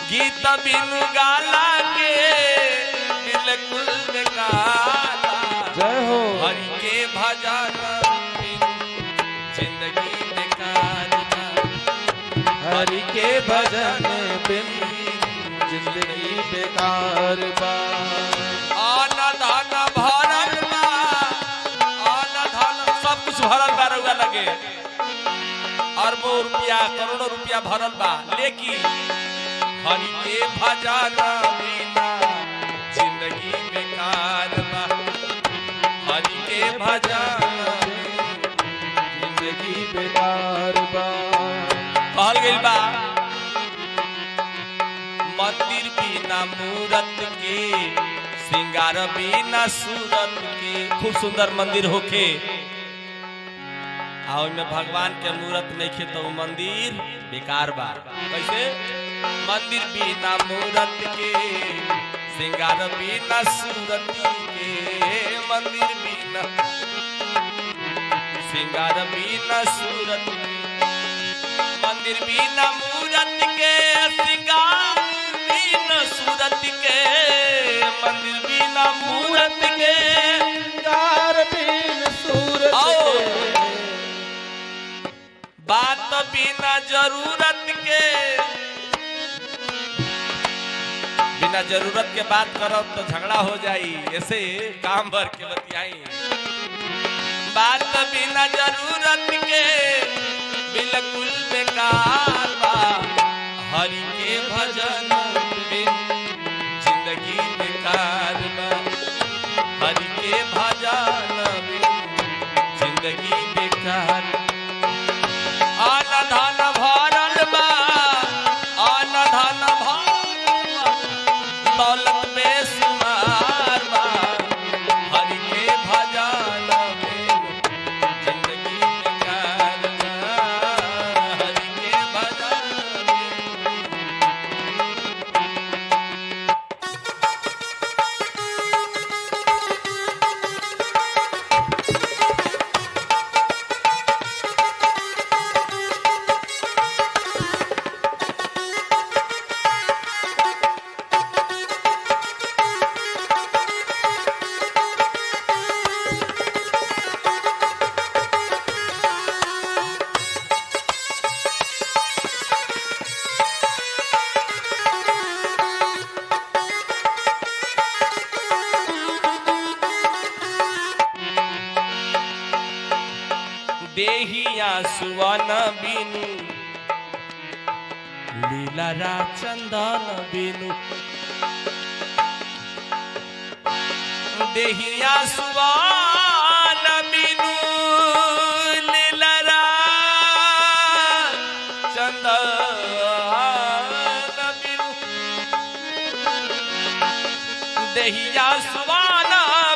गीत बिनु गाला के बिल्कुल बेकार। जय हो। हरि के भजन बिनु जिंदगी बेकार, हरि के भजन बिनु जिंदगी बेकार बा। अन धन भरल बा, अन धन सब कुछ भरल बा रउआ लगे, अरबों रुपया करोड़ों रुपया भरल बा, लेकिन हरि के भजन बिना जिंदगी बेकार बा, हरि के भजन जिंदगी बेकार बा। कहल गइल बा मंदिर बिना मूरत के, श्रृंगार बिना सूरत के। खूब सुंदर मंदिर होखे आ ओइमे भगवान के मूरत नहीं खे तो मंदिर बेकार बा। कैसे? मंदिर बिना मूरत के श्रृंगार बिना सूरती के मंदिर बिना श्रृंगार बिना सूरत मंदिर बिना मूरत के श्रृंगार बिना सूरत के मंदिर बिना मूरत के श्रृंगार बिन सूरत आओ। के बात बिना जरूरत के बिना जरूरत के बात करो तो झगड़ा हो जाई ऐसे काम भर के बतियाई बात बिना जरूरत के बिल्कुल बेकार बा हरि के भजन बिन जिंदगी बेकार बा हरि के भजन बिन जिंदगी बेकार अन धन भरल बा अन धन भरल बा दौलत बेशुमार बा हरि के भजन बिन जिंदगी बेकार बा हरि के भजन बिन देहिया सुवन बिनु लीला चंदन बिनु देहिया सुवन बिनु लीला चंदन बिनु देहिया सुवन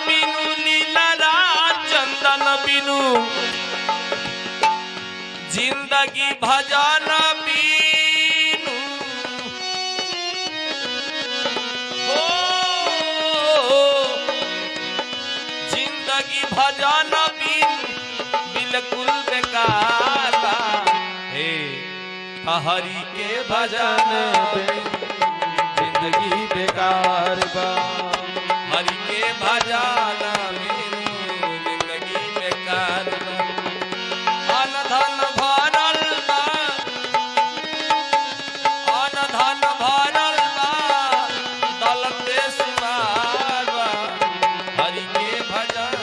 बिनु लीला चंदन बिनु जिंदगी भजन बीनू हो जिंदगी भजन बीनू बिल्कुल बेकार बा हे हरि के भजन बिन जिंदगी बेकार बा हरि के भजन बीनू जिंदगी बेकार बा अन धन भरल बा अन धन भरल बा दौलत बेशुमार बा हरि के भजन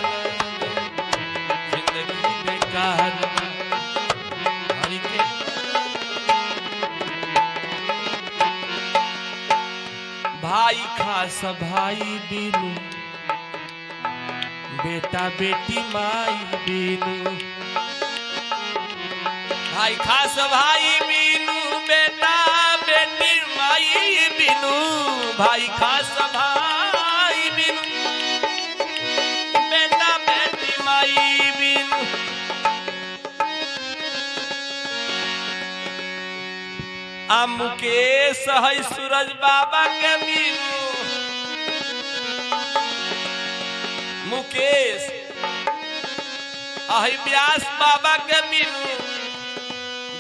जिंदगी बेकार बा हरि के भाई खास भाई बिनु बेटा बेटी माई बिनु भाई खास भाई बिनु बेटा बेटी माई बिनु भाई खास भाई बिनु बेटा बेटी माई बिनु आ मुकेश है सूरज बाबा के बिनु मुकेश अहि व्यास बाबा के बिनु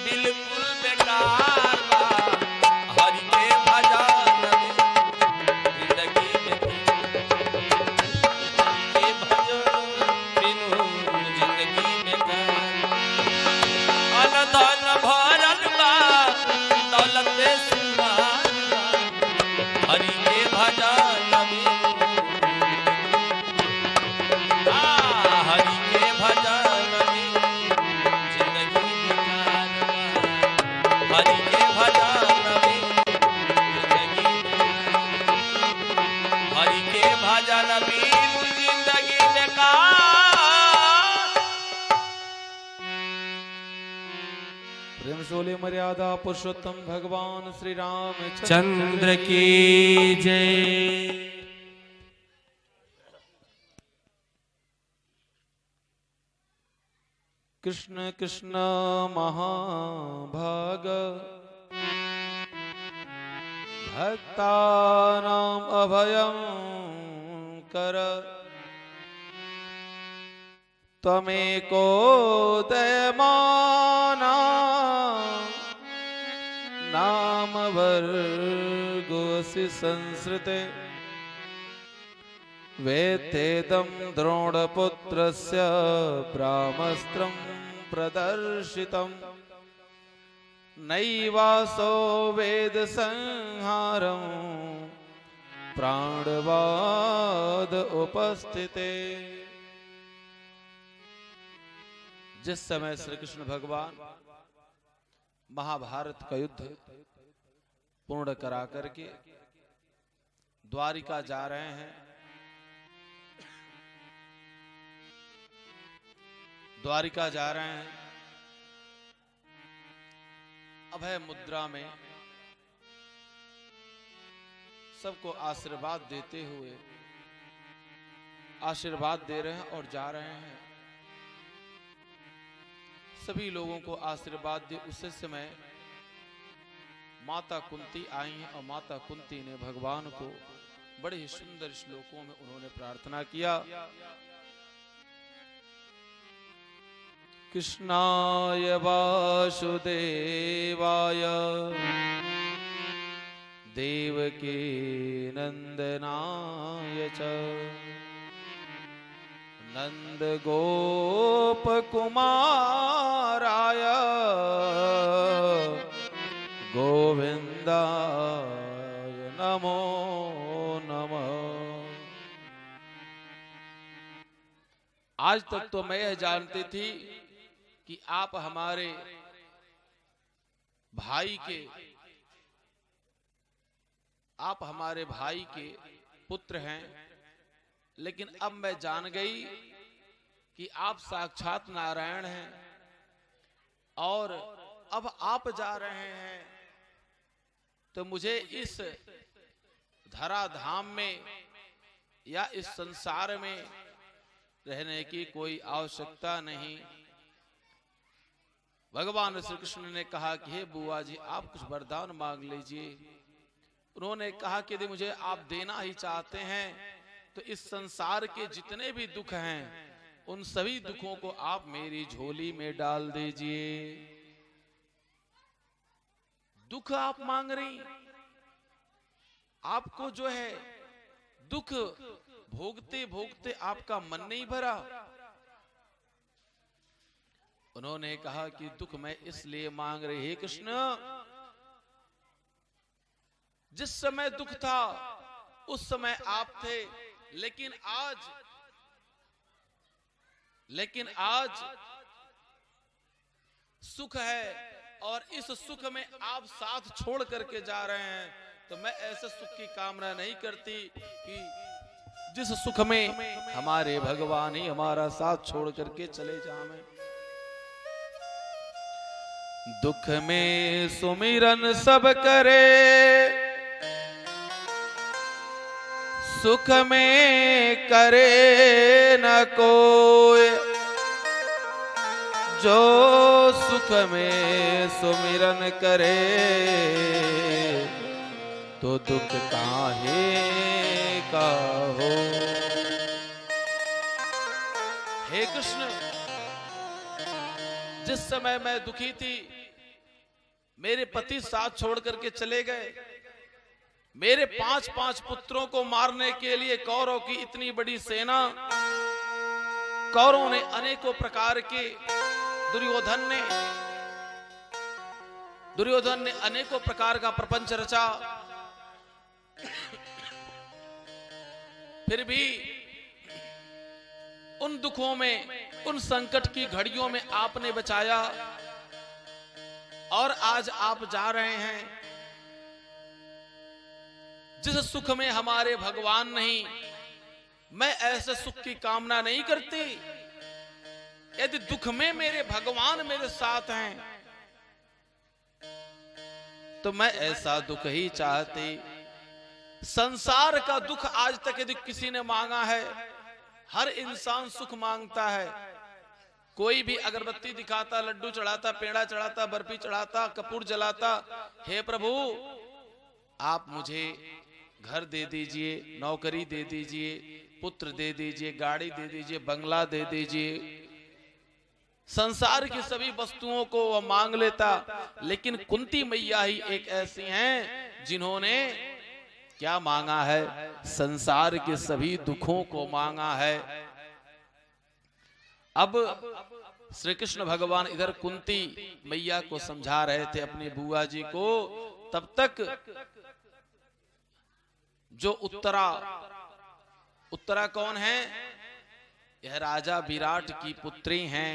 बिल्कुल बेकार बा हरि के भजन जिंदगी के भजन बिनु जिंदगी बेकार अन धन भरल बा दौलत बेशुमार बा हरि के भजन बिनु हरि के भजन बिनु जिंदगी बेकार बा हरि के भजन बिनु जिंदगी बेकार हरि के भजन बिनु जिंदगी बेकार प्रेम शोले मर्यादा पुरुषोत्तम भगवान श्री राम चंद्र की जय। कृष्ण कृष्ण महाभाग भक्तानां अभयं कर त्वमेको दयमाना नाम वर्गोऽसि संसृते वेत्तेदं द्रोणपुत्रस्य ब्राह्मस्त्रं प्रदर्शितम् नैवासो वेद संहारं प्राणवाद उपस्थिते। जिस समय श्री कृष्ण भगवान महाभारत का युद्ध पूर्ण करा करके द्वारिका जा रहे हैं, द्वारिका जा रहे हैं, अभय मुद्रा में सबको आशीर्वाद देते हुए आशीर्वाद दे रहे हैं और जा रहे हैं। सभी लोगों को आशीर्वाद दे उसी समय माता कुंती आई हैं और माता कुंती ने भगवान को बड़े ही सुंदर श्लोकों में उन्होंने प्रार्थना किया। कृष्णाय वासुदेवाय देवकी नंदनाय च नंद गोप कुमाराय गोविंदाय नमो नमः। आज तक तो मैं यह जानती थी कि आप हमारे भाई के पुत्र हैं, लेकिन अब मैं जान गई कि आप साक्षात नारायण हैं और अब आप जा रहे हैं तो मुझे इस धराधाम में या इस संसार में रहने की कोई आवश्यकता नहीं। भगवान श्री कृष्ण ने कहा कि हे बुआ जी, आप कुछ वरदान मांग लीजिए। उन्होंने कहा कि यदि मुझे आप देना ही चाहते हैं तो इस संसार के जितने भी दुख हैं उन सभी दुखों को आप मेरी झोली में डाल दीजिए। दुख आप मांग रही, आपको जो है दुख भोगते भोगते आपका मन नहीं भरा। उन्होंने कहा कि दुख मैं इसलिए मांग रही, हे कृष्ण, जिस समय दुख था उस समय आप थे, लेकिन आज सुख है और इस सुख में आप साथ छोड़ करके जा रहे हैं, तो मैं ऐसे सुख की कामना नहीं करती कि जिस सुख में हमारे भगवान ही हमारा साथ छोड़ करके चले जाएं। दुख में सुमिरन सब करे, सुख में करे न कोई, जो सुख में सुमिरन करे तो दुख काहे का हो। हे कृष्ण, जिस समय मैं दुखी थी मेरे पति साथ छोड़ करके चले गए, मेरे 5 पुत्रों को मारने के लिए कौरव की इतनी बड़ी सेना, कौरवों ने अनेकों प्रकार के दुर्योधन ने अनेकों प्रकार का प्रपंच रचा, फिर भी उन दुखों में, उन संकट की घड़ियों में आपने बचाया और आज आप जा रहे हैं। जिस सुख में हमारे भगवान नहीं, मैं ऐसे सुख की कामना नहीं करती। यदि दुख में मेरे भगवान मेरे साथ हैं तो मैं ऐसा दुख ही चाहती। संसार का दुख आज तक यदि किसी ने मांगा है, हर इंसान सुख मांगता है। कोई भी अगरबत्ती दिखाता, लड्डू चढ़ाता, पेड़ा चढ़ाता, बर्फी चढ़ाता, कपूर जलाता, हे प्रभु आप मुझे घर दे दीजिए, नौकरी दे दीजिए, पुत्र दे दीजिए, गाड़ी दे दीजिए, बंगला दे दीजिए। संसार की सभी वस्तुओं को वह मांग लेता, लेकिन कुंती मैया ही एक ऐसी हैं जिन्होंने क्या मांगा है? संसार के सभी दुखों को मांगा है। अब श्री कृष्ण भगवान इधर कुंती मैया को समझा रहे थे अपनी बुआ जी को, तब तक जो उत्तरा कौन है? यह राजा विराट की पुत्री हैं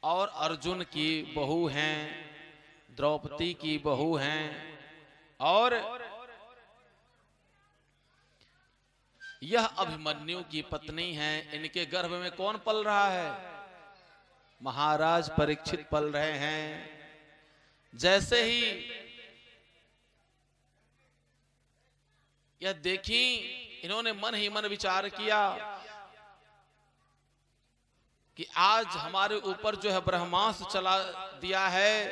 और अर्जुन की बहू हैं, द्रौपदी की बहू हैं। और यह अभिमन्यु की पत्नी हैं। इनके गर्भ में कौन पल रहा है? महाराज परीक्षित पल रहे हैं। जैसे ही यह देखी, इन्होंने मन ही मन विचार किया कि आज हमारे ऊपर जो है ब्रह्मास्त्र चला दिया है।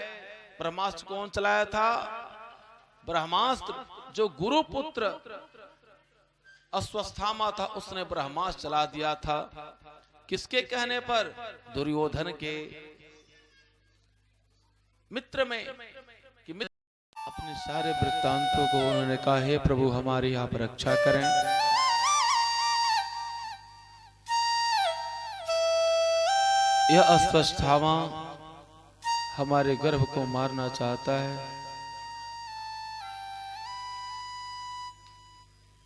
ब्रह्मास्त्र कौन चलाया था? ब्रह्मास्त्र जो गुरुपुत्र अश्वस्थामा था, उसने ब्रह्मास्त्र चला दिया था। किसके कहने पर? दुर्योधन के मित्र में कि अपने सारे वृत्तांतों को उन्होंने कहा, हे प्रभु हमारी आप रक्षा करें। यह अश्वस्थामा हमारे गर्भ को मारना चाहता है।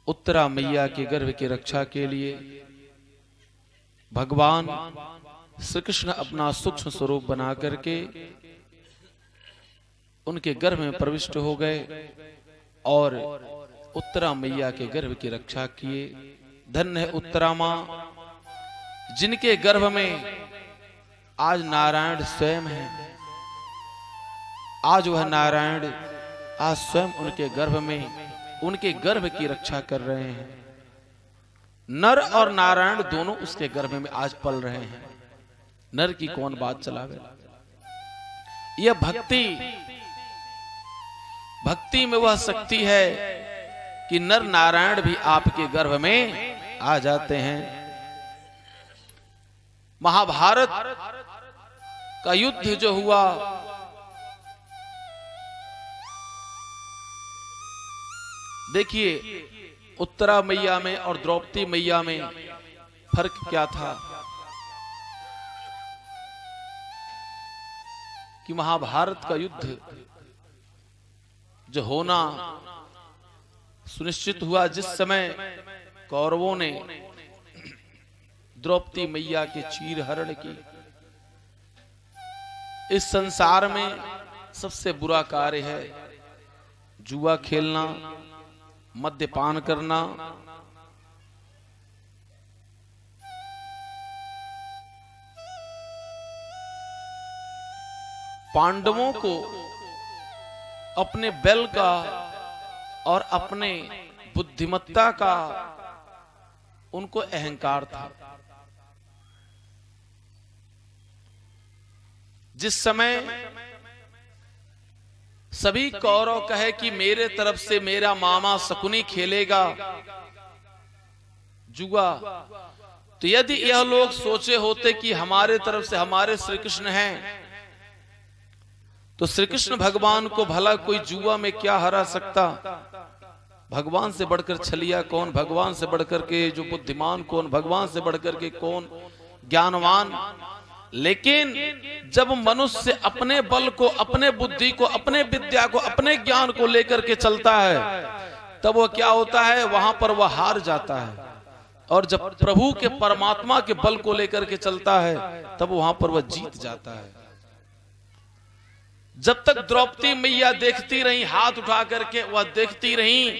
उत्तरा मैया के गर्भ की रक्षा के लिए भगवान श्री कृष्ण अपना सूक्ष्म स्वरूप बना करके उनके गर्भ में प्रविष्ट हो गए और उत्तरा मैया के गर्भ की रक्षा किए। धन्य है उत्तरा मां, जिनके गर्भ में आज नारायण स्वयं है। आज वह नारायण आज स्वयं उनके गर्भ में उनके गर्भ की रक्षा कर रहे हैं। नर और नारायण दोनों उसके गर्भ में आज पल रहे हैं। नर की कौन बात चलावे? यह भक्ति में वह शक्ति है कि नर नारायण भी आपके गर्भ में आ जाते हैं। महाभारत का युद्ध जो हुआ, देखिए उत्तरा मैया में और द्रौपदी मैया में फर्क क्या था कि महाभारत का युद्ध जो होना सुनिश्चित हुआ, जिस समय कौरवों ने द्रौपदी मैया के चीर हरण की। इस संसार में सबसे बुरा कार्य है जुआ खेलना, मद्यपान करना। पांडवों को अपने बल का और अपने बुद्धिमत्ता का उनको अहंकार था। जिस समय सभी कौरव कहे कि मेरे तरफ से मेरा मामा शकुनी खेलेगा जुआ, तो यदि यह लोग सोचे होते कि हमारे तरफ से हमारे श्री कृष्ण हैं, तो श्री कृष्ण भगवान को भला कोई जुआ में क्या हरा सकता? भगवान से बढ़कर छलिया कौन? भगवान से बढ़कर के जो बुद्धिमान कौन? भगवान से बढ़कर के कौन ज्ञानवान? लेकिन जब मनुष्य अपने बल को, अपने बुद्धि को, अपने विद्या को, अपने ज्ञान को लेकर के चलता है, तब वह क्या होता है? वहां पर वह हार जाता है। और जब प्रभु के परमात्मा के बल को लेकर के चलता है, तब वहां पर वह जीत जाता है। जब तक द्रौपदी मैया देखती रही, हाथ उठा करके वह देखती रही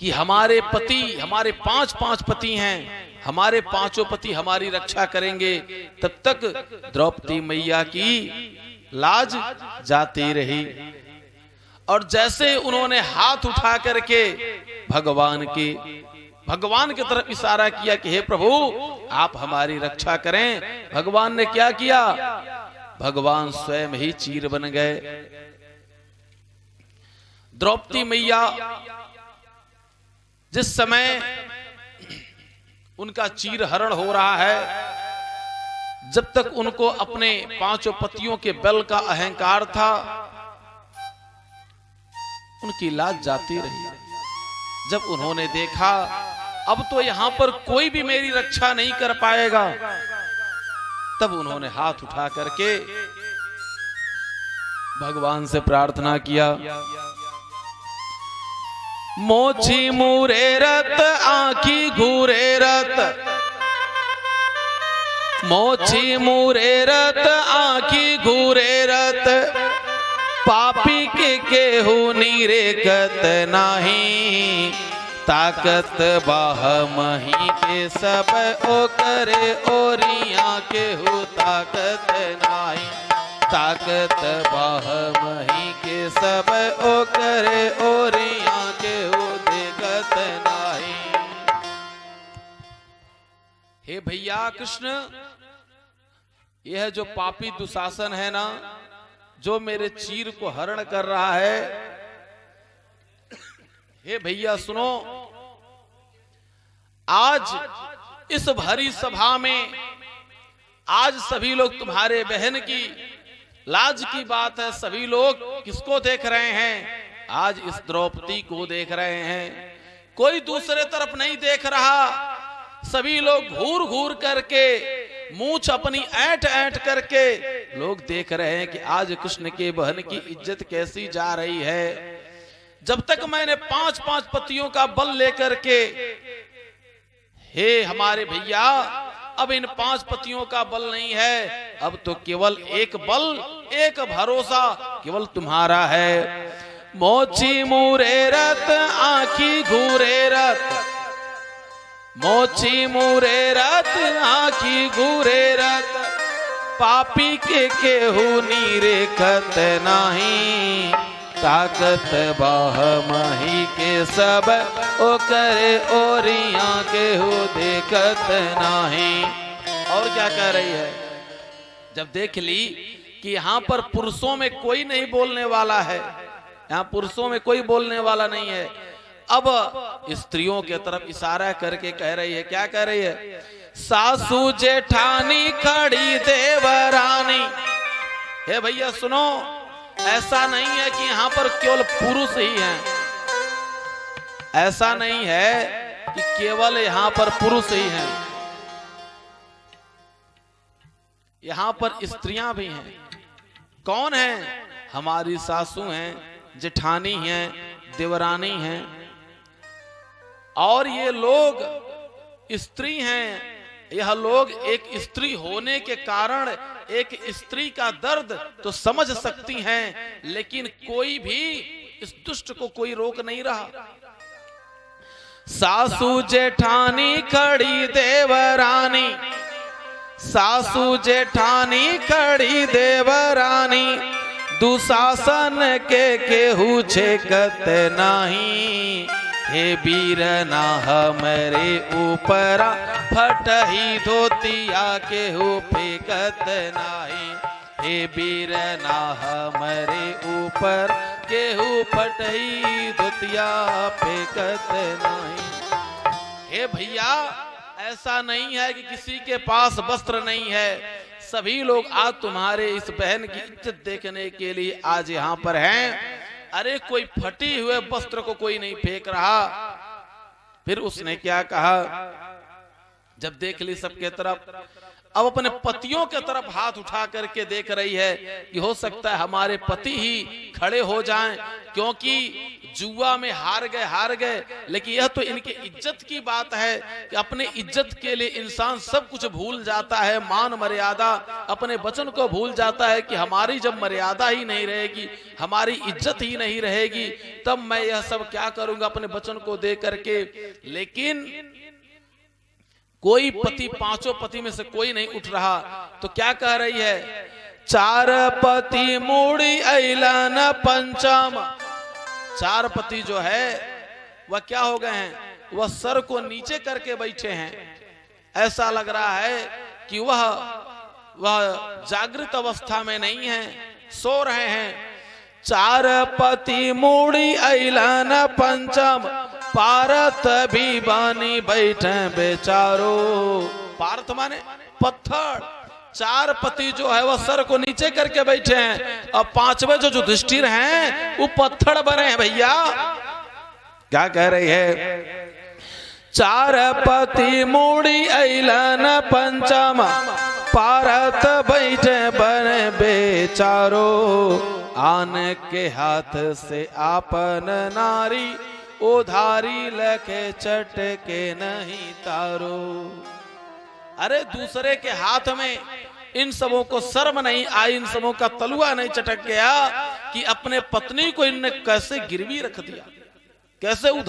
कि हमारे पति, हमारे 5 पति हैं, हमारे 5 पति हमारी रक्षा करेंगे, तब तक द्रौपदी मैया की लाज जाती रही। और जैसे उन्होंने हाथ उठा करके भगवान की तरफ इशारा किया कि हे प्रभु आप हमारी रक्षा करें, भगवान ने क्या किया? भगवान स्वयं ही चीर बन गए। द्रौपदी मैया जिस समय उनका चीर हरण हो रहा है, जब तक उनको अपने पांचों पतियों के बल का अहंकार था, उनकी लाज जाती रही। जब उन्होंने देखा अब तो यहां पर कोई भी मेरी रक्षा नहीं कर पाएगा, तब उन्होंने हाथ उठा करके भगवान से प्रार्थना किया। मोची मुरे रत आंखी घूरे रत, मोची मुरे रत आंखी घूरे रत, पापी के केहू नीरे कत नाही, ताकत बाह मही के सब ओ करे ओरिया केहू ताकत नाही, ताकत बाह मही के सब ओ करे ओरिया केहू देखत नाही। हे भैया कृष्ण, यह जो पापी दुशासन है ना, जो मेरे चीर को हरण कर रहा है, हे भैया सुनो, आज इस भरी सभा में आज सभी लोग तुम्हारे बहन की लाज की बात है, सभी लोग किसको देख रहे हैं? आज इस द्रौपदी को देख रहे हैं, कोई दूसरे तरफ नहीं देख रहा। सभी लोग घूर घूर करके, मूंछ अपनी ऐंठ ऐंठ करके लोग देख रहे हैं कि आज कृष्ण के बहन की इज्जत कैसी जा रही है। जब तक मैंने 5-5 पतियों का बल लेकर के, हे हमारे भैया, अब इन 5 पतियों का बल नहीं है, अब तो केवल एक बल, एक भरोसा केवल तुम्हारा है। मोची मुरे रत आंखी घूरे रत, मोची मुरे रत आंखी घूरे रत, पापी के केहू नीरे कत नाही, ताकत बाह मही के सब ओ करे ओरिया केहू देखत नाही। और क्या कह रही है? जब देख ली कि यहां पर पुरुषों में कोई नहीं बोलने वाला है, यहां पुरुषों में कोई बोलने वाला नहीं है, अब स्त्रियों के तरफ इशारा करके कह रही है। क्या कह रही है? सासू जेठानी खड़ी देवरानी। हे भैया सुनो, ऐसा नहीं है कि यहां पर केवल पुरुष ही हैं, ऐसा नहीं है कि केवल यहां पर पुरुष ही हैं, यहां पर स्त्रियां भी हैं। कौन हैं? हमारी सासू हैं, जेठानी हैं, देवरानी हैं, और ये लोग स्त्री हैं। यह लोग एक स्त्री होने के कारण एक स्त्री का दर्द तो समझ सकती हैं, लेकिन कोई भी इस दुष्ट को कोई रोक नहीं रहा। सासू जेठानी खड़ी देवरानी, सासू जेठानी खड़ी देवरानी, दुशासन के केहू छेकत नाही, हे वीर ना हमरे ऊपर फटही धोतिया केहू फेंकत नाही, हे वीर ना हमरे ऊपर केहू फटही धोतिया फेंकत नहीं। हे भैया, ऐसा नहीं है कि किसी के पास वस्त्र नहीं है, सभी लोग आज तुम्हारे इस बहन की इज्जत देखने के लिए आज यहाँ पर हैं। अरे कोई फटी हुए वस्त्र को कोई नहीं फेंक रहा। फिर उसने क्या कहा? जब देख ली सबके तरफ, अब अपने पतियों के तरफ हाथ उठा करके देख रही है कि हो सकता है हमारे पति ही खड़े हो जाएं, क्योंकि जुआ में हार गए, लेकिन यह तो इनके इज्जत की बात है कि अपने इज्जत के लिए इंसान सब कुछ भूल जाता है, मान मर्यादा, अपने वचन को भूल जाता है कि हमारी जब मर्यादा ही नहीं रहेगी, हमारी इज्जत ही नहीं रहेगी, तब मैं यह सब क्या करूंगा अपने वचन को दे करके। लेकिन कोई पति, 5 पति में से कोई नहीं उठ रहा, तो क्या कह रही है? 4 पति मूड़ी ऐलन पंचम। 4 पति जो है वह क्या हो गए हैं? वह सर को नीचे करके बैठे हैं। ऐसा लग रहा है कि वह जागृत अवस्था में नहीं है, सो रहे हैं। चार पति मूड़ी अलन पंचम, पारत भी बानी बैठे बेचारो। पारत माने पत्थर। चार पति जो है वह सर को नीचे करके बैठे हैं, और पांचवे जो युधिष्ठिर हैं वो पत्थर बने हैं। भैया क्या कह रही है? चार पति मूड़ी अलन पंचम, पारत बैठे बने बेचारो। आन के हाथ से आपन नारी, उधारी लखे चटके नहीं तारो। अरे दूसरे के हाथ में इन सबों को शर्म नहीं आई, इन सबों का तलुआ नहीं चटक गया कि अपने पत्नी को इनने कैसे गिरवी रख दिया, कैसे उधार